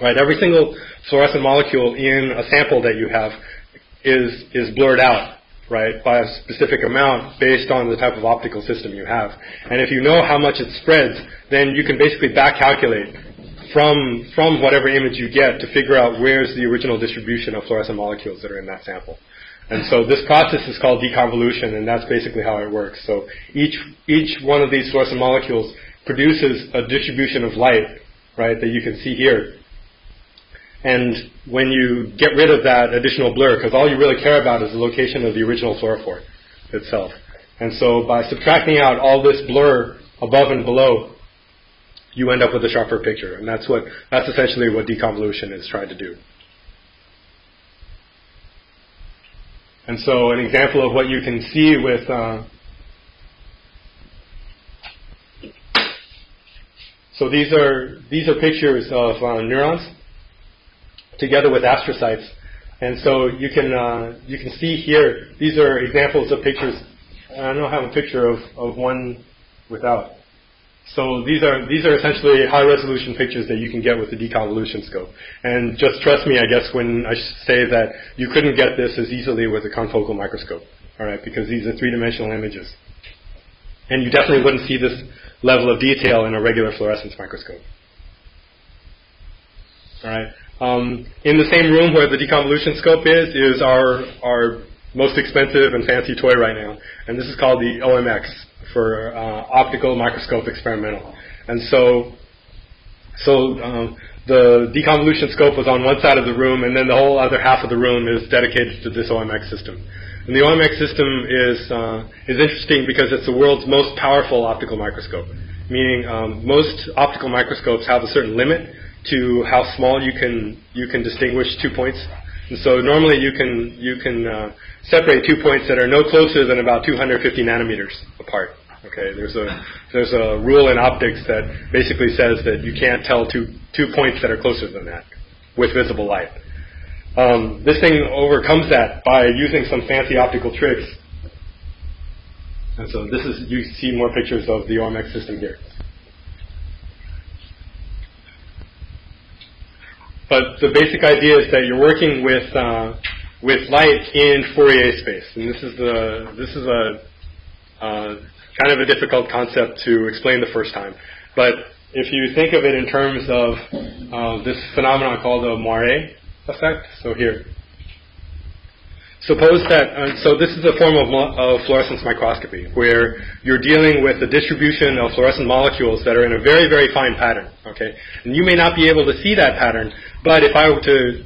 Right, every single fluorescent molecule in a sample that you have is blurred out, right, by a specific amount based on the type of optical system you have. And if you know how much it spreads, then you can basically back calculate from whatever image you get to figure out where's the original distribution of fluorescent molecules that are in that sample. And so this process is called deconvolution, and that's basically how it works. So each one of these fluorescent molecules produces a distribution of light, right, that you can see here. And when you get rid of that additional blur, because all you really care about is the location of the original fluorophore itself. And so by subtracting out all this blur above and below, you end up with a sharper picture. And that's essentially what deconvolution is trying to do. And so an example of what you can see with so these are pictures of neurons together with astrocytes. And so you can see here, these are examples of pictures. I don't have a picture of one without. So these are essentially high resolution pictures that you can get with the deconvolution scope. And just trust me, I guess, when I say that you couldn't get this as easily with a confocal microscope, all right, because these are three-dimensional images. And you definitely wouldn't see this level of detail in a regular fluorescence microscope. All right. In the same room where the deconvolution scope is our most expensive and fancy toy right now, and this is called the OMX for Optical Microscope Experimental. And so the deconvolution scope was on one side of the room, and then the whole other half of the room is dedicated to this OMX system. And the OMX system is interesting because it's the world's most powerful optical microscope, meaning most optical microscopes have a certain limit to how small you can distinguish 2 points. And so normally you can separate 2 points that are no closer than about 250 nanometers apart. Okay, there's a rule in optics that basically says that you can't tell two points that are closer than that with visible light. This thing overcomes that by using some fancy optical tricks. And so you see more pictures of the OMX system here. But the basic idea is that you're working with light in Fourier space, and this is a kind of a difficult concept to explain the first time. But if you think of it in terms of this phenomenon called the moire effect, so here. Suppose that, so this is a form of fluorescence microscopy, where you're dealing with the distribution of fluorescent molecules that are in a very, very fine pattern, okay? And you may not be able to see that pattern, but if I were to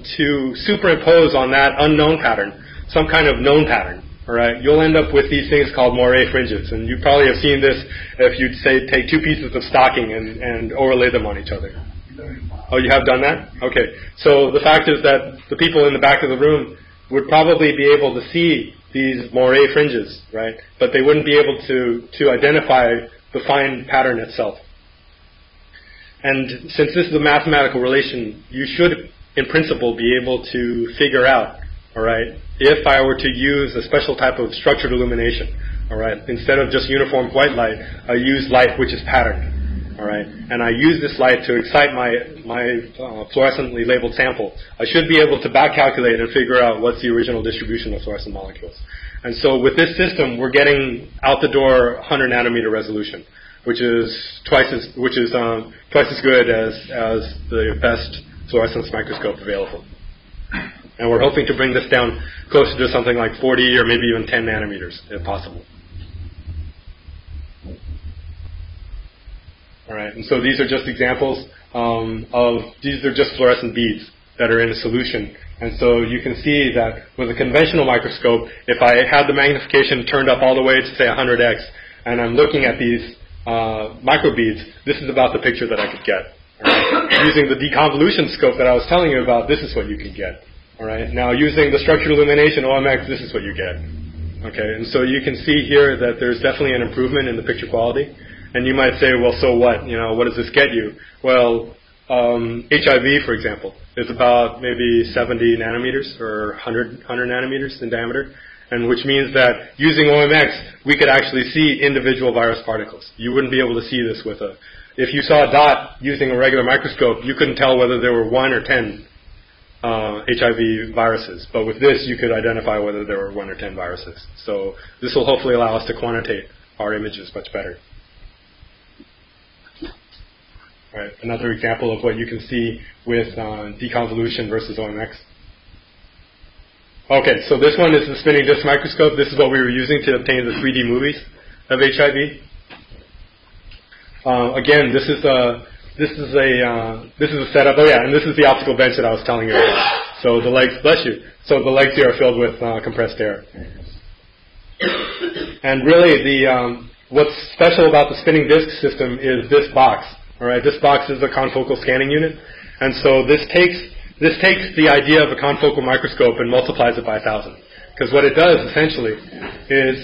superimpose on that unknown pattern some kind of known pattern, all right, you'll end up with these things called moire fringes. And you probably have seen this if you'd say take two pieces of stocking and overlay them on each other. Oh, you have done that? Okay. So the fact is that the people in the back of the room would probably be able to see these moire fringes, right? But they wouldn't be able to identify the fine pattern itself. And since this is a mathematical relation, you should, in principle, be able to figure out, all right, if I were to use a special type of structured illumination, all right, instead of just uniform white light, I use light which is patterned. all right, and I use this light to excite my fluorescently labeled sample, I should be able to back calculate and figure out what's the original distribution of fluorescent molecules. And so with this system, we're getting out the door 100 nanometer resolution, which is twice as good as the best fluorescence microscope available. And we're hoping to bring this down closer to something like 40 or maybe even 10 nanometers, if possible. All right, and so these are just examples these are just fluorescent beads that are in a solution. And so you can see that with a conventional microscope, if I had the magnification turned up all the way to, say, 100x, and I'm looking at these microbeads, this is about the picture that I could get. Right? Using the deconvolution scope that I was telling you about, this is what you could get. All right. Now, using the structured illumination OMX, this is what you get. Okay, and so you can see here that there's definitely an improvement in the picture quality. And you might say, well, so what? You know, what does this get you? Well, HIV, for example, is about maybe 70 nanometers or 100 nanometers in diameter, and which means that using OMX, we could actually see individual virus particles. You wouldn't be able to see this with if you saw a dot using a regular microscope, you couldn't tell whether there were 1 or 10 HIV viruses. But with this, you could identify whether there were 1 or 10 viruses. So this will hopefully allow us to quantitate our images much better. Right. Another example of what you can see with deconvolution versus OMX. Okay, so this one is the spinning disk microscope. This is what we were using to obtain the 3D movies of HIV. Again, this is a setup. Oh yeah, and this is the optical bench that I was telling you about. So the legs, bless you. So the legs here are filled with compressed air. And really, what's special about the spinning disk system is this box. All right, this box is a confocal scanning unit, and so this takes the idea of a confocal microscope and multiplies it by 1,000. Because what it does essentially is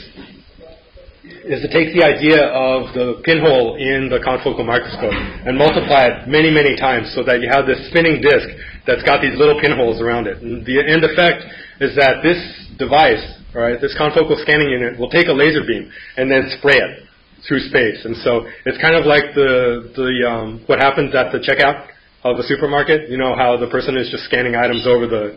it takes the idea of the pinhole in the confocal microscope and multiply it many, many times so that you have this spinning disk that's got these little pinholes around it. And the end effect is that this device, all right, this confocal scanning unit, will take a laser beam and then spray it through space. And so it's kind of like what happens at the checkout of a supermarket. You know how the person is just scanning items over the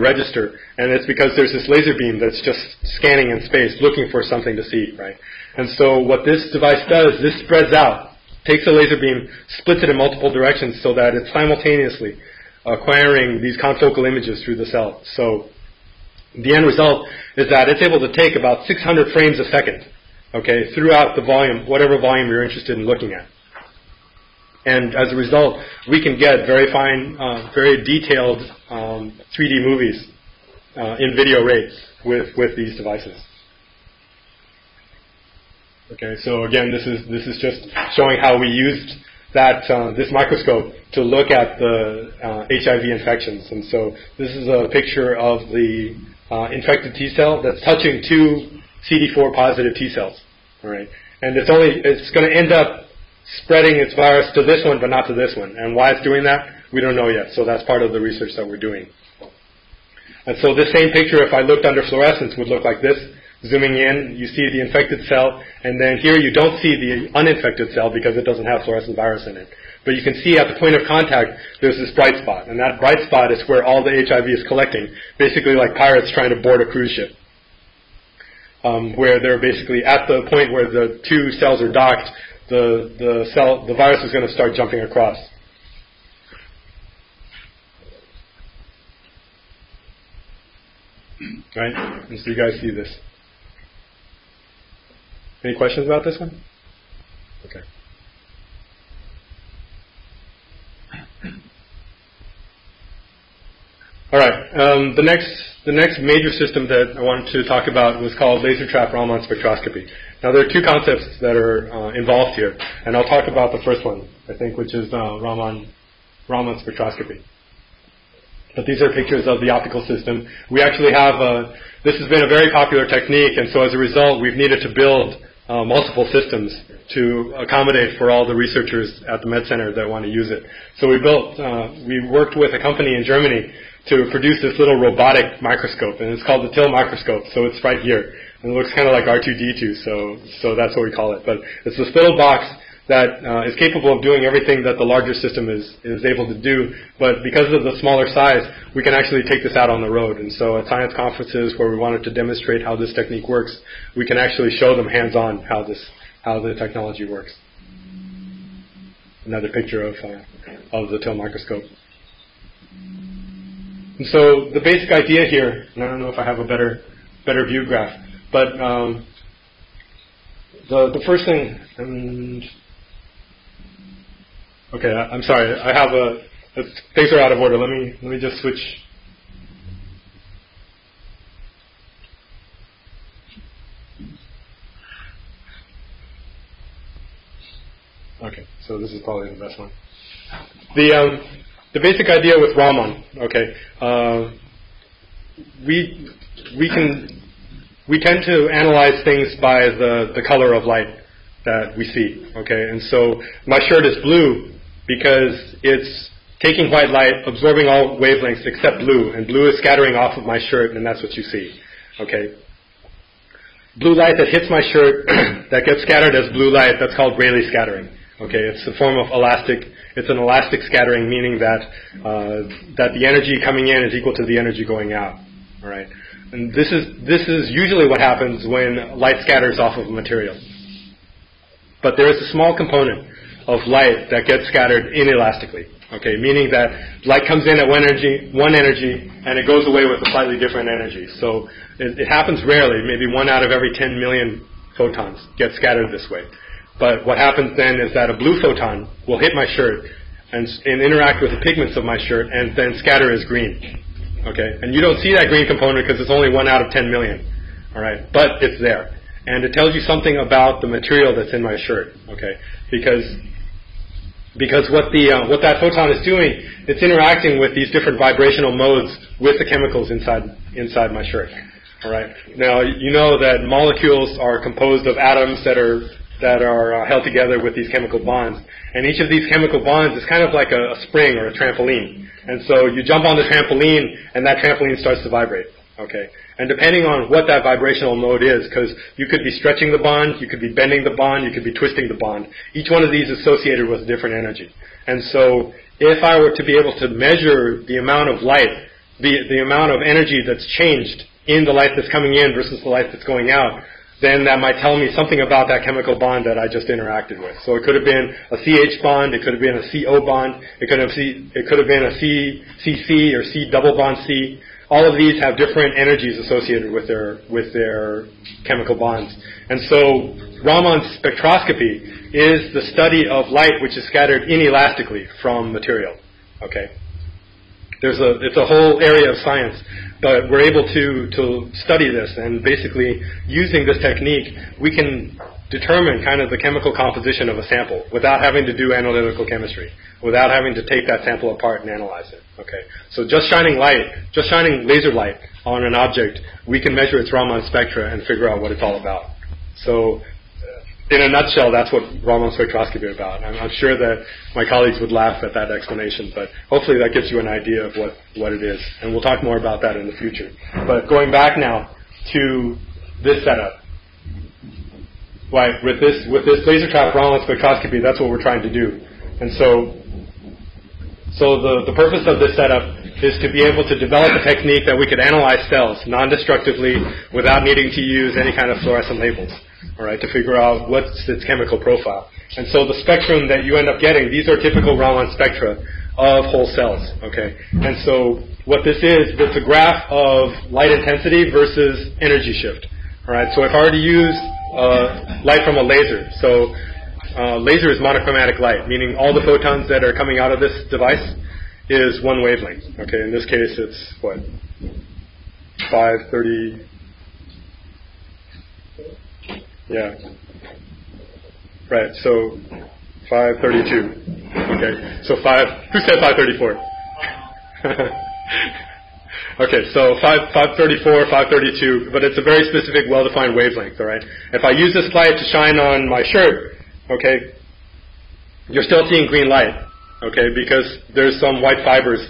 register, and it's because there's this laser beam that's just scanning in space looking for something to see, right? And so what this device does, this spreads out, takes a laser beam, splits it in multiple directions so that it's simultaneously acquiring these confocal images through the cell. So the end result is that it's able to take about 600 frames a second, okay, throughout the volume, whatever volume you're interested in looking at. And as a result, we can get very fine, very detailed 3D movies in video rates with these devices. Okay, so again, this is just showing how we used this microscope to look at the HIV infections. And so this is a picture of the infected T cell that's touching 2 CD4 positive T cells. All right, and it's going to end up spreading its virus to this one, but not to this one. And why it's doing that, we don't know yet. So that's part of the research that we're doing. And so this same picture, if I looked under fluorescence, would look like this. Zooming in, you see the infected cell, and then here you don't see the uninfected cell because it doesn't have fluorescent virus in it. But you can see at the point of contact, there's this bright spot, and that bright spot is where all the HIV is collecting, basically like pirates trying to board a cruise ship. Where they're basically at the point where the 2 cells are docked, the virus is going to start jumping across. Right? And so you guys see this. Any questions about this one? Okay. All right. The next major system that I wanted to talk about was called laser trap Raman spectroscopy. Now there are 2 concepts that are involved here, and I'll talk about the first one, I think, which is Raman spectroscopy. But these are pictures of the optical system. We actually have this has been a very popular technique, and so as a result, we've needed to build multiple systems to accommodate for all the researchers at the Med Center that want to use it. So we worked with a company in Germany to produce this little robotic microscope, and it's called the TIL microscope, so it's right here. And it looks kind of like R2-D2, so that's what we call it. But it's this little box that is capable of doing everything that the larger system is able to do. But because of the smaller size, we can actually take this out on the road. And so at science conferences where we wanted to demonstrate how this technique works, we can actually show them hands-on how the technology works. Another picture of the TIL microscope. And so the basic idea here, and I don't know if I have a better view graph, but the first thing, okay, I'm sorry, I have things are out of order. Let me just switch. Okay, so this is probably the best one. The basic idea with Raman, okay, we tend to analyze things by the color of light that we see, okay, and so my shirt is blue because it's taking white light, absorbing all wavelengths except blue, and blue is scattering off of my shirt, and that's what you see, okay. Blue light that hits my shirt that gets scattered as blue light, that's called Rayleigh scattering. Okay, it's a form of it's an elastic scattering, meaning that the energy coming in is equal to the energy going out. All right, and this is usually what happens when light scatters off of a material. But there is a small component of light that gets scattered inelastically. Okay, meaning that light comes in at one energy, and it goes away with a slightly different energy. So it happens rarely. Maybe 1 out of every 10 million photons get scattered this way. But what happens then is that a blue photon will hit my shirt and interact with the pigments of my shirt and then scatter as green. Okay? And you don't see that green component because it's only 1 out of 10 million. All right? But it's there. And it tells you something about the material that's in my shirt. Okay? Because what that photon is doing, it's interacting with these different vibrational modes with the chemicals inside my shirt. All right? Now, you know that molecules are composed of atoms that are held together with these chemical bonds. And each of these chemical bonds is kind of like a spring or a trampoline. And so you jump on the trampoline, and that trampoline starts to vibrate. Okay? And depending on what that vibrational mode is, because you could be stretching the bond, you could be bending the bond, you could be twisting the bond. Each one of these is associated with a different energy. And so if I were to be able to measure the amount of light, the amount of energy that's changed in the light that's coming in versus the light that's going out, then that might tell me something about that chemical bond that I just interacted with. So it could have been a CH bond, it could have been a CO bond, it could have been a CC or C double bond C. All of these have different energies associated with their chemical bonds. And so Raman spectroscopy is the study of light which is scattered inelastically from material. Okay? It's a whole area of science, but we're able to study this, and basically using this technique, we can determine kind of the chemical composition of a sample without having to do analytical chemistry, without having to take that sample apart and analyze it. Okay, so just shining laser light on an object, we can measure its Raman spectra and figure out what it's all about. So, in a nutshell, that's what Raman spectroscopy is about. I'm sure that my colleagues would laugh at that explanation, but hopefully that gives you an idea of what it is. And we'll talk more about that in the future. But going back now to this setup. Right, with this laser trap Raman spectroscopy, that's what we're trying to do. And so the purpose of this setup is to be able to develop a technique that we could analyze cells non-destructively without needing to use any kind of fluorescent labels. All right, to figure out what's its chemical profile. And so the spectrum that you end up getting, these are typical Raman spectra of whole cells. Okay, and so what this is, it's a graph of light intensity versus energy shift. All right, so if I were to use light from a laser, so laser is monochromatic light, meaning all the photons that are coming out of this device is one wavelength. Okay, in this case it's what, 530. Yeah. Right, so 532. Okay, so who said 534? Okay, so 534, 532, but it's a very specific, well-defined wavelength, all right? If I use this light to shine on my shirt, okay, you're still seeing green light, okay, because there's some white fibers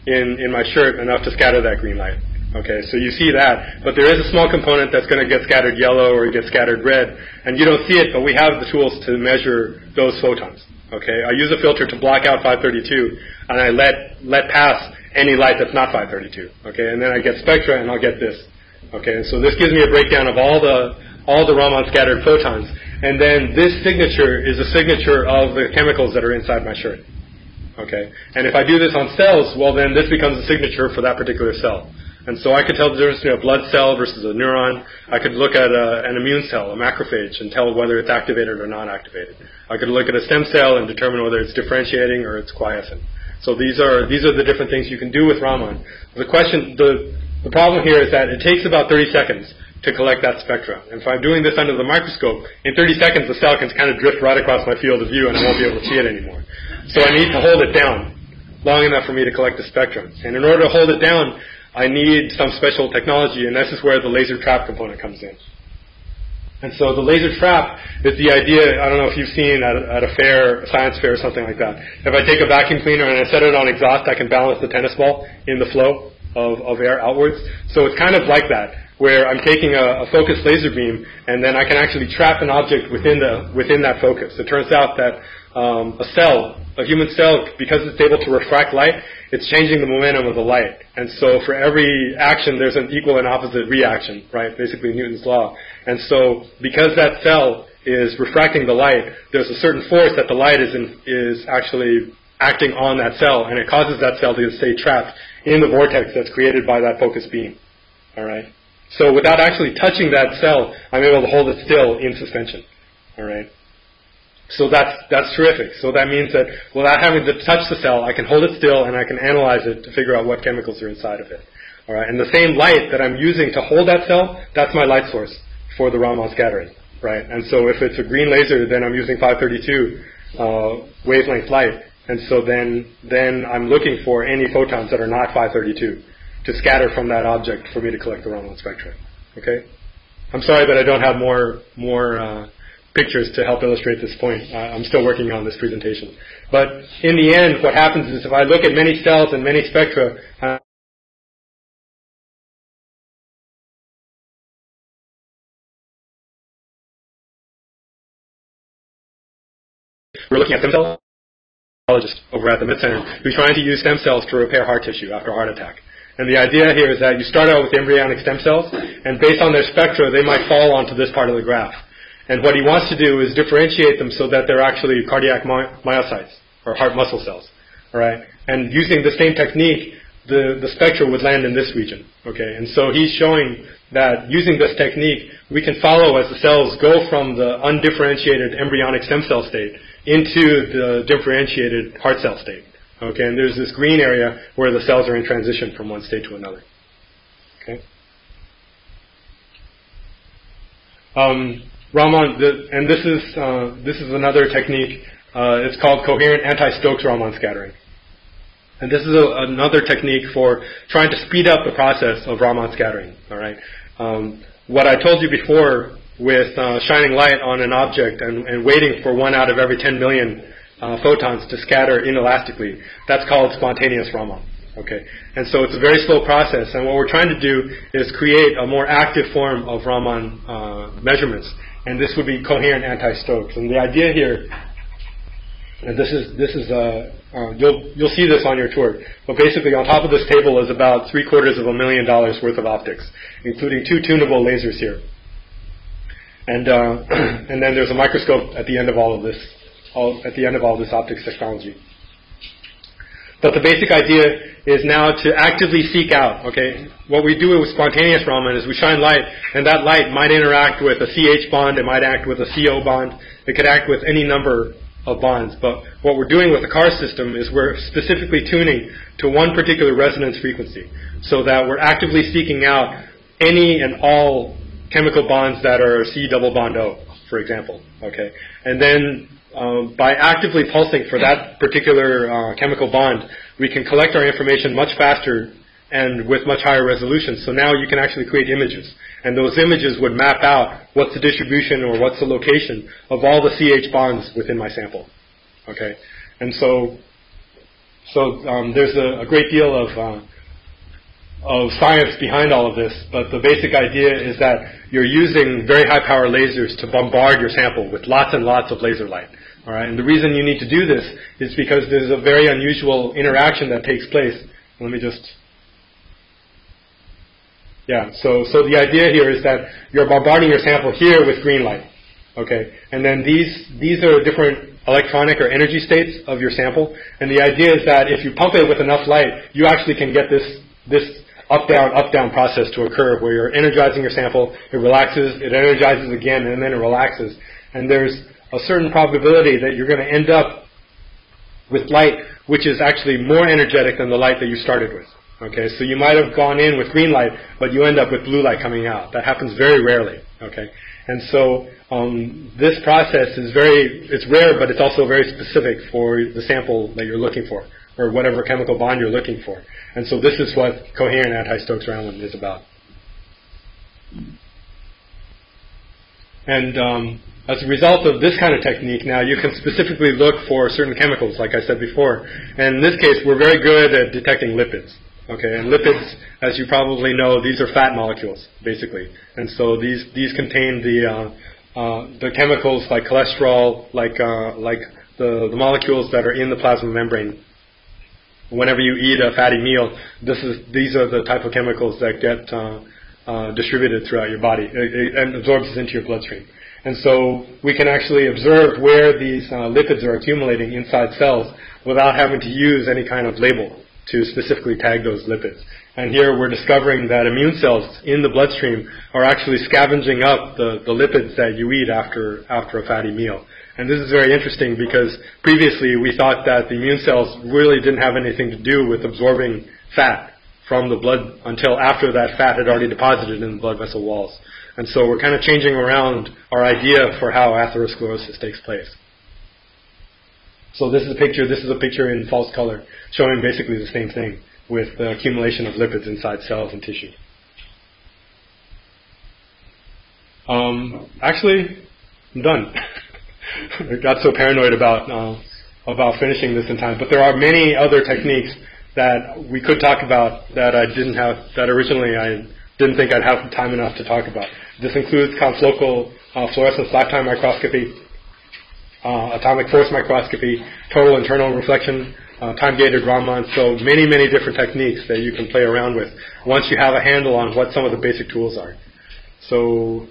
in my shirt enough to scatter that green light. Okay, so you see that, but there is a small component that's going to get scattered yellow or get scattered red, and you don't see it, but we have the tools to measure those photons. Okay, I use a filter to block out 532, and I let pass any light that's not 532. Okay, and then I get spectra, and I'll get this. Okay, so this gives me a breakdown of all the Raman scattered photons, and then this signature is a signature of the chemicals that are inside my shirt. Okay, and if I do this on cells, well, then this becomes a signature for that particular cell. And so I could tell the difference between a blood cell versus a neuron. I could look at an immune cell, a macrophage, and tell whether it's activated or not activated. I could look at a stem cell and determine whether it's differentiating or it's quiescent. So these are the different things you can do with Raman. The problem here is that it takes about 30 seconds to collect that spectra. And if I'm doing this under the microscope, in 30 seconds the cell can kind of drift right across my field of view and I won't be able to see it anymore. So I need to hold it down long enough for me to collect the spectrum. And in order to hold it down, I need some special technology, and this is where the laser trap component comes in. And so the laser trap is the idea, I don't know if you've seen at a fair, a science fair or something like that. If I take a vacuum cleaner and I set it on exhaust, I can balance the tennis ball in the flow of air outwards. So it's kind of like that, where I'm taking a focused laser beam, and then I can actually trap an object within that focus. It turns out that a human cell, because it's able to refract light, it's changing the momentum of the light. And so for every action, there's an equal and opposite reaction, right? Basically Newton's law. And so because that cell is refracting the light, there's a certain force that the light is actually acting on that cell, and it causes that cell to stay trapped in the vortex that's created by that focused beam. All right? So without actually touching that cell, I'm able to hold it still in suspension. All right? So that's terrific. So that means that without having to touch the cell, I can hold it still and I can analyze it to figure out what chemicals are inside of it. All right, and the same light that I'm using to hold that cell, that's my light source for the Raman scattering. Right, and so if it's a green laser, then I'm using 532 wavelength light, and so then I'm looking for any photons that are not 532 to scatter from that object for me to collect the Raman spectra. Okay, I'm sorry that I don't have more pictures to help illustrate this point. I'm still working on this presentation. But in the end, what happens is if I look at many cells and many spectra, we're looking at stem cells over at the Mid-Center who's trying to use stem cells to repair heart tissue after a heart attack. And the idea here is that you start out with embryonic stem cells, and based on their spectra, they might fall onto this part of the graph. And what he wants to do is differentiate them so that they're actually cardiac myocytes, or heart muscle cells. All right? And using the same technique, the spectra would land in this region. Okay? And so he's showing that using this technique, we can follow as the cells go from the undifferentiated embryonic stem cell state into the differentiated heart cell state. Okay? And there's this green area where the cells are in transition from one state to another. Okay? Raman, and this is another technique. It's called coherent anti-Stokes Raman scattering, and this is another technique for trying to speed up the process of Raman scattering. All right. What I told you before with shining light on an object and waiting for 1 out of every 10 million photons to scatter inelastically, that's called spontaneous Raman. Okay, and so it's a very slow process, and what we're trying to do is create a more active form of Raman measurements, and this would be coherent anti-Stokes. And the idea here, and this is you'll see this on your tour, but basically on top of this table is about $750,000 worth of optics, including 2 tunable lasers here, and then there's a microscope at the end of all of this, optics technology. But the basic idea is now to actively seek out, okay, what we do with spontaneous Raman is we shine light, and that light might interact with a CH bond, it might act with a CO bond, it could act with any number of bonds. But what we're doing with the CAR system is we're specifically tuning to one particular resonance frequency, so that we're actively seeking out any and all chemical bonds that are C double bond O, for example, okay, and then by actively pulsing for that particular chemical bond, we can collect our information much faster and with much higher resolution. So now you can actually create images. And those images would map out what's the distribution or what's the location of all the CH bonds within my sample. Okay? And so there's a great deal science behind all of this, but the basic idea is that you're using very high-power lasers to bombard your sample with lots and lots of laser light. All right, and the reason you need to do this is because there's a very unusual interaction that takes place. Let me just... Yeah, so the idea here is that you're bombarding your sample here with green light. Okay, and then these are different electronic or energy states of your sample, and the idea is that if you pump it with enough light, you actually can get this up-down process to occur where you're energizing your sample, it relaxes, it energizes again, and then it relaxes. And there's a certain probability that you're going to end up with light which is actually more energetic than the light that you started with. Okay, so you might have gone in with green light, but you end up with blue light coming out. That happens very rarely. Okay, and so this process is it's rare, but it's also very specific for the sample that you're looking for, or whatever chemical bond you're looking for. And so this is what coherent anti-Stokes-Rowland is about. And as a result of this kind of technique, now you can specifically look for certain chemicals, like I said before. And in this case, we're very good at detecting lipids. Okay, and lipids, as you probably know, these are fat molecules, basically. And so these contain the chemicals like cholesterol, like the molecules that are in the plasma membrane. Whenever you eat a fatty meal, these are the type of chemicals that get distributed throughout your body and absorbs into your bloodstream. And so we can actually observe where these lipids are accumulating inside cells without having to use any kind of label to specifically tag those lipids. And here we're discovering that immune cells in the bloodstream are actually scavenging up the lipids that you eat after a fatty meal. And this is very interesting because previously we thought that the immune cells really didn't have anything to do with absorbing fat from the blood until after that fat had already deposited in the blood vessel walls. And so we're kind of changing around our idea for how atherosclerosis takes place. So this is a picture in false color showing basically the same thing with the accumulation of lipids inside cells and tissue. Actually, I'm done. I got so paranoid about finishing this in time, but there are many other techniques that we could talk about that originally I didn't think I'd have time enough to talk about. This includes confocal fluorescence lifetime microscopy, atomic force microscopy, total internal reflection, time-gated Raman, so many, many different techniques that you can play around with once you have a handle on what some of the basic tools are. So,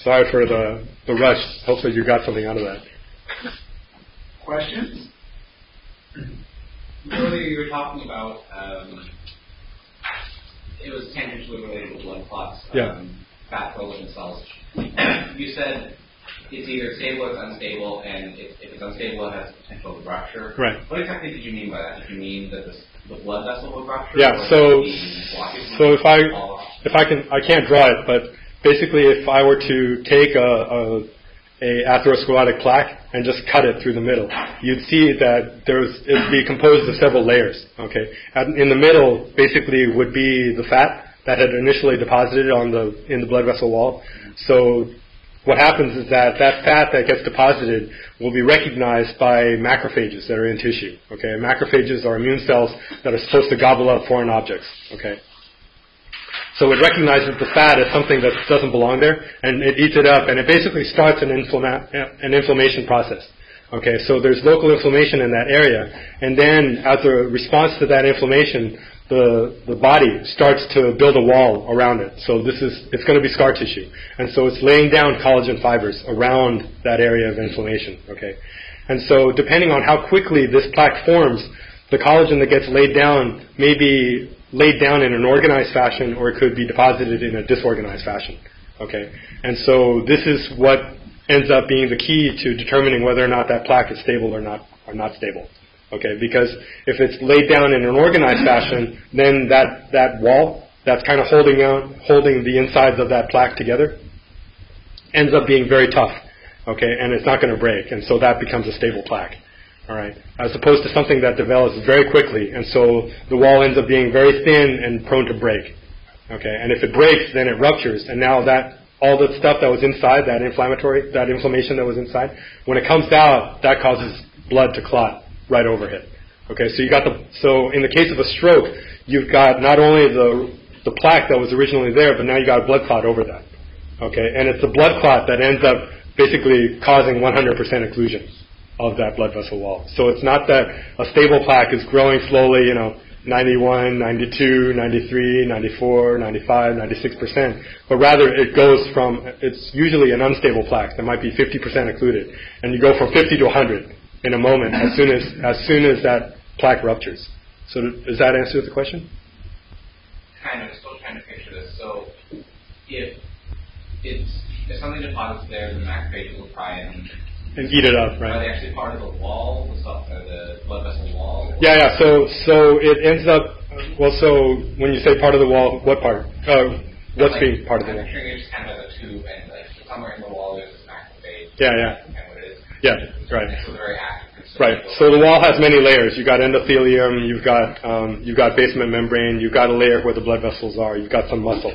sorry for the rush. Hopefully you got something out of that. Questions? Earlier you were talking about, it was tangentially related to blood clots, fat coagulation cells. You said it's either stable or it's unstable, and if it's unstable, it has potential to rupture. Right. What exactly did you mean by that? Did you mean that the blood vessel would rupture? Yeah. So if I can't draw it, but basically, if I were to take a atherosclerotic plaque and just cut it through the middle, you'd see that it'd be composed of several layers. Okay. And in the middle, basically, would be the fat that had initially deposited in the blood vessel wall. So what happens is that fat that gets deposited will be recognized by macrophages that are in tissue. Okay, macrophages are immune cells that are supposed to gobble up foreign objects. Okay, so it recognizes the fat as something that doesn't belong there, and it eats it up, and it basically starts an inflammation process. Okay, so there's local inflammation in that area, and then as a response to that inflammation, the body starts to build a wall around it. So it's going to be scar tissue. And so it's laying down collagen fibers around that area of inflammation. Okay. And so depending on how quickly this plaque forms, the collagen that gets laid down may be laid down in an organized fashion, or it could be deposited in a disorganized fashion. Okay. And so this is what ends up being the key to determining whether or not that plaque is stable or not stable. Okay, because if it's laid down in an organized fashion, then that wall that's kind of holding the insides of that plaque together ends up being very tough. Okay, and it's not going to break, and so that becomes a stable plaque. All right, as opposed to something that develops very quickly, and so the wall ends up being very thin and prone to break. Okay, and if it breaks, then it ruptures, and now all the stuff that was inside, that inflammation that was inside, when it comes out, that causes blood to clot right over it. Okay, so in the case of a stroke, you've got not only the plaque that was originally there, but now you got a blood clot over that. Okay, and it's the blood clot that ends up basically causing 100% occlusion of that blood vessel wall. So it's not that a stable plaque is growing slowly, 91, 92, 93, 94, 95, 96%, but rather it goes from, it's usually an unstable plaque that might be 50% occluded, and you go from 50 to 100 in a moment as soon as that plaque ruptures. So does that answer the question? Kind of. Still trying to picture this. So if something deposits there, the macrophages will try and eat it up, right? Are they actually part of the wall, the blood vessel wall? Yeah. So it ends up. Well, so when you say part of the wall, what part? What's being part of the wall? I'm picturing it just kind of as a tube, and somewhere in the wall there's this macrophage. Yeah. And what it is. Yeah. Right. So very active. Right. So the wall has many layers. You've got endothelium. You've got basement membrane. You've got a layer where the blood vessels are. You've got some muscle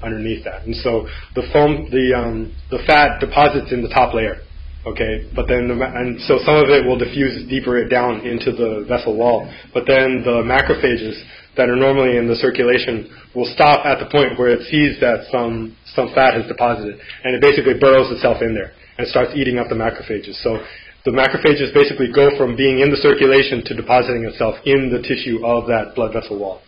underneath that, and so the foam, the fat deposits in the top layer. Okay, but then and so some of it will diffuse deeper down into the vessel wall. But then the macrophages that are normally in the circulation will stop at the point where it sees that some fat has deposited, and it basically burrows itself in there and starts eating up the macrophages. So the macrophages basically go from being in the circulation to depositing itself in the tissue of that blood vessel wall.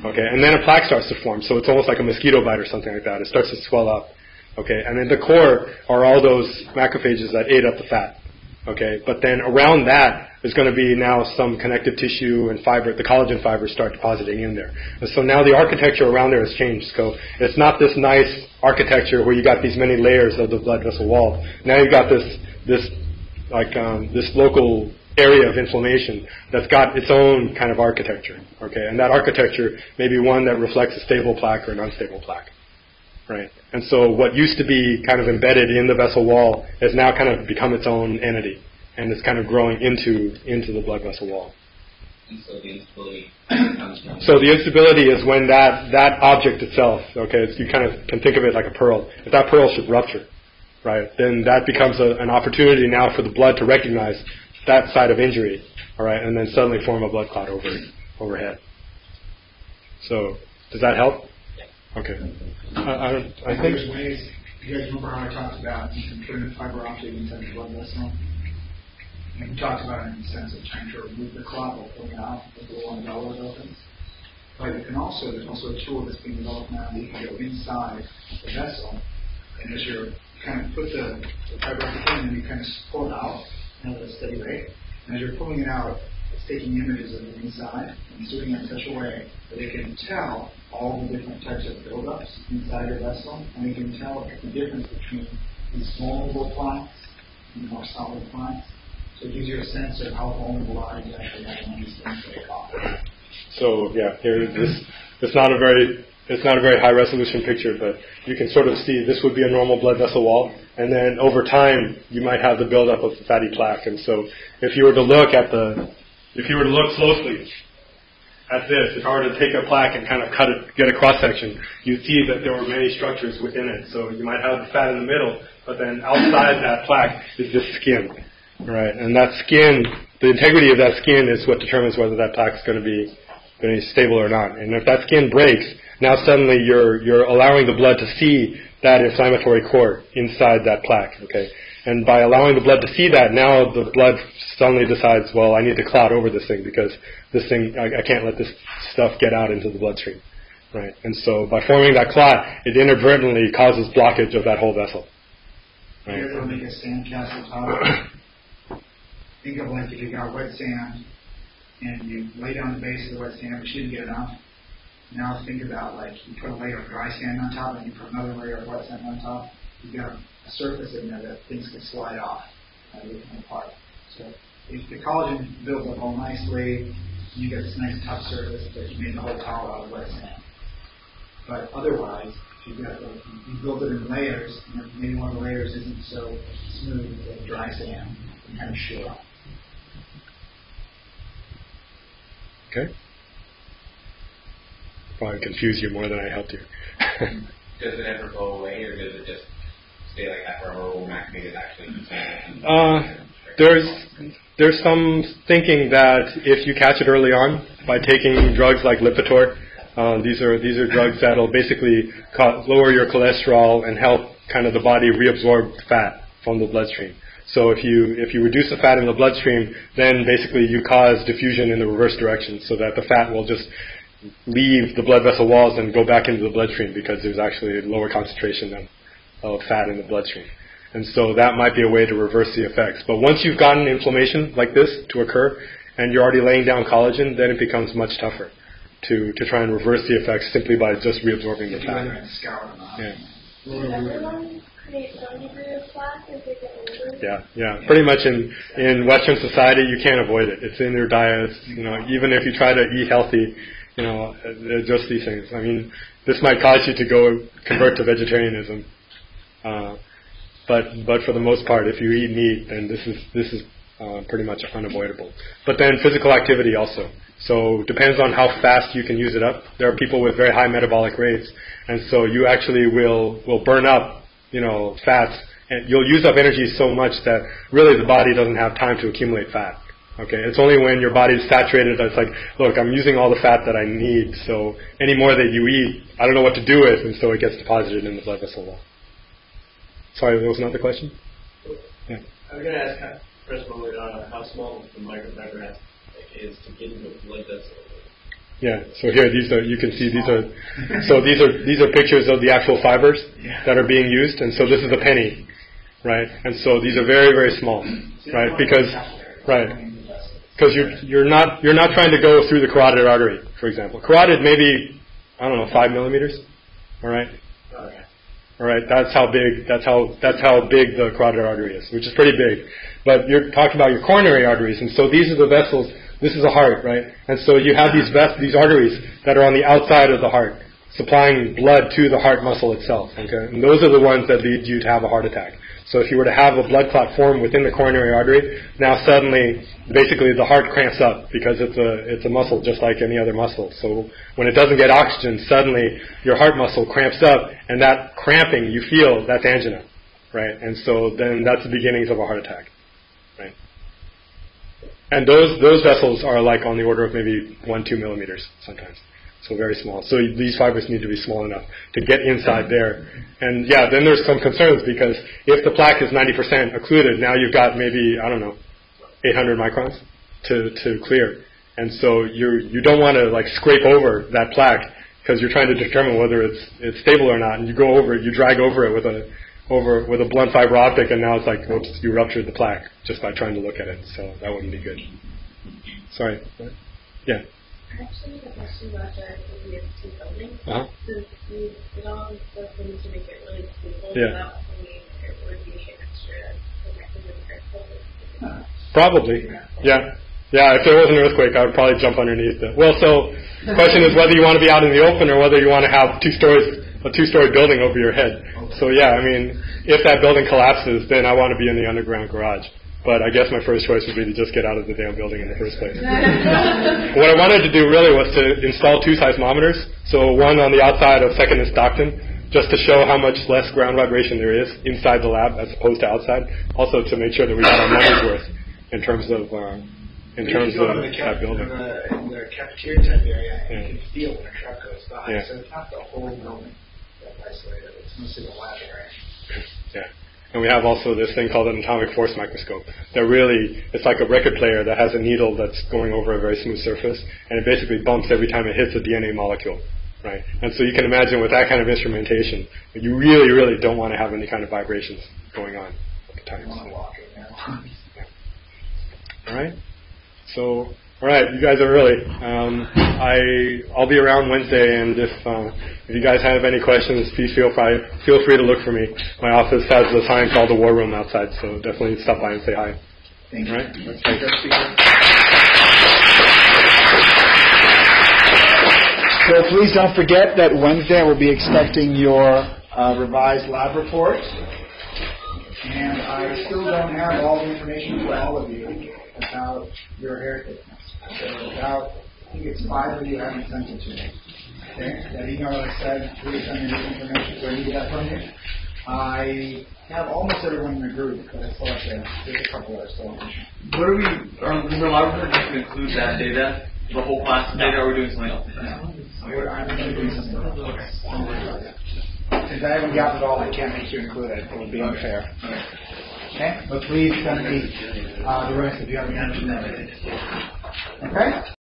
Okay, and then a plaque starts to form, so it's almost like a mosquito bite or something like that. It starts to swell up. Okay, and in the core are all those macrophages that ate up the fat. Okay, but then around that is going to be now some connective tissue and fiber. The collagen fibers start depositing in there, and so now the architecture around there has changed. So it's not this nice architecture where you got these many layers of the blood vessel wall. Now you've got this local area of inflammation that's got its own kind of architecture. Okay, and that architecture may be one that reflects a stable plaque or an unstable plaque. Right. And so what used to be kind of embedded in the vessel wall has now kind of become its own entity, and it's kind of growing into the blood vessel wall. And so the instability comes from... So the instability is when that object itself, okay, you kind of can think of it like a pearl. If that pearl should rupture, right, then that becomes an opportunity now for the blood to recognize that side of injury, all right, and then suddenly form a blood clot overhead. So does that help? Okay. I think there's ways. You guys remember how I talked about you can put in a fiber optic inside the blood vessel? And we talked about it in the sense of trying to remove the clot while pulling it out with the little umbrella that opens. But you can also, there's also a tool that's being developed now that you can go inside the vessel, and as you kind of put the fiber optic in, and you kind of pull it out at a steady rate. And as you're pulling it out, it's taking images of the inside and it's doing it in such a way that it can tell all the different types of buildups inside your vessel, and it can tell the difference between these vulnerable plaques and more solid plaques. So it gives you a sense of how vulnerable are you actually having these things that off. So yeah, it's not a very high resolution picture, but you can sort of see this would be a normal blood vessel wall, and then over time you might have the buildup of the fatty plaque. And so if you were to look closely at this, if I were to take a plaque and kind of cut it, get a cross section, you'd see that there were many structures within it. So you might have the fat in the middle, but then outside that plaque is this skin, right? And that skin, the integrity of that skin is what determines whether that plaque is going to be stable or not. And if that skin breaks, now suddenly you're allowing the blood to see that inflammatory core inside that plaque. Okay, and by allowing the blood to see that, now the blood suddenly decides, well, I need to clot over this thing because this thing, I can't let this stuff get out into the bloodstream, right? And so by forming that clot, it inadvertently causes blockage of that whole vessel. Right? You guys ever make a sandcastle top? Think of like if you got wet sand and you lay down the base of the wet sand, but you didn't get enough. Now think about like you put a layer of dry sand on top and you put another layer of wet sand on top. You've got a surface in there that things can slide off and they come apart. So if the collagen builds up all nicely, you get this nice tough surface, but you made the whole towel out of wet sand. But otherwise, if you build it in layers, and maybe one of the layers isn't so smooth with dry sand, you kind of show up. Okay. Probably confused you more than I helped you. Does it ever go away, or does it just stay like that forever, or will macrophages actually There's some thinking that if you catch it early on, by taking drugs like Lipitor. These are drugs that will basically lower your cholesterol and help kind of the body reabsorb fat from the bloodstream. So if you reduce the fat in the bloodstream, then basically you cause diffusion in the reverse direction, so that the fat will just leave the blood vessel walls and go back into the bloodstream because there's actually a lower concentration of fat in the bloodstream. And so that might be a way to reverse the effects. But once you've gotten inflammation like this to occur and you're already laying down collagen, then it becomes much tougher to try and reverse the effects simply by just reabsorbing the fat. Yeah. Does everyone create some degree of plaque as they get older? Yeah. Pretty much in Western society, you can't avoid it. It's in your diet. Even if you try to eat healthy, just these things. I mean, this might cause you to go convert to vegetarianism. But for the most part, if you eat meat, then this is pretty much unavoidable. But then physical activity also. So depends on how fast you can use it up. There are people with very high metabolic rates, and so you actually will burn up, fats, and you'll use up energy so much that really the body doesn't have time to accumulate fat. Okay, it's only when your body's saturated that it's like, look, I'm using all the fat that I need, so any more that you eat, I don't know what to do with, and so it gets deposited in the blood vessel wall. Sorry, there was another question? Yeah. I was going to ask Professor Molinaro how small the microfiber is to get into the blood vessel. Yeah. So here, these are pictures of the actual fibers that are being used, and so this is a penny, right? And so these are very, very small, right? Because you're not trying to go through the carotid artery, for example. Carotid maybe 5 millimeters, all right. All right, that's how big the carotid artery is, which is pretty big. But you're talking about your coronary arteries, and so these are the vessels. This is a heart, right? And so you have these arteries that are on the outside of the heart, supplying blood to the heart muscle itself. Okay, and those are the ones that lead you to have a heart attack. So if you were to have a blood clot form within the coronary artery, now suddenly, basically the heart cramps up because it's a muscle just like any other muscle. So when it doesn't get oxygen, suddenly your heart muscle cramps up, and that cramping you feel, that's angina, right? And so then that's the beginnings of a heart attack, right? And those vessels are like on the order of maybe 1-2 millimeters sometimes. So very small. So these fibers need to be small enough to get inside there. And then there's some concerns because if the plaque is 90% occluded, now you've got maybe, 800 microns to clear. And so you don't want to scrape over that plaque because you're trying to determine whether it's stable or not. And you drag over it with a blunt fiber optic, and now it's like, oops, you ruptured the plaque just by trying to look at it. So that wouldn't be good. Sorry. Yeah. I actually have a question about the EST building. Uh-huh. So you did all the things to make it really stable without thinking it would be extra protective and careful. Probably. Yeah. If there was an earthquake, I would probably jump underneath it. Well, so the question is whether you want to be out in the open or whether you want to have a two-story building over your head. So if that building collapses, then I want to be in the underground garage. But I guess my first choice would be to just get out of the damn building in the first place. What I wanted to do really was to install 2 seismometers. So one on the outside of 2nd and Stockton, just to show how much less ground vibration there is inside the lab as opposed to outside. Also to make sure that we got our money's worth in terms of that building. In the cafeteria type area, you can feel when a truck goes by. So it's not the whole building that's isolated. It's mostly the lab area. Yeah. And we have also this thing called an atomic force microscope that it's like a record player that has a needle that's going over a very smooth surface, and it basically bumps every time it hits a DNA molecule, right? And so you can imagine with that kind of instrumentation, you really, really don't want to have any kind of vibrations going on at the time. All right? So, all right, you guys are early. I'll be around Wednesday, and if you guys have any questions, please feel free to look for me. My office has a sign called the War Room outside, so definitely stop by and say hi. Thank you. All right? So please don't forget that Wednesday we'll be expecting your revised lab report. And I still don't have all the information for all of you about your hair thickness. So I think it's 5 of you haven't sent it to me. Okay? That email that said, please send me this information, so I need that from you. I have almost everyone in the group, but I still have to, there's a couple that are still missing. What are we, the lab report just include that data? the whole class today, or are we doing something else? I'm going to do something else. Since I haven't gotten it all, I can't make you include it. It would be unfair. Okay? But please send me the rest if you haven't mentioned that. Okay?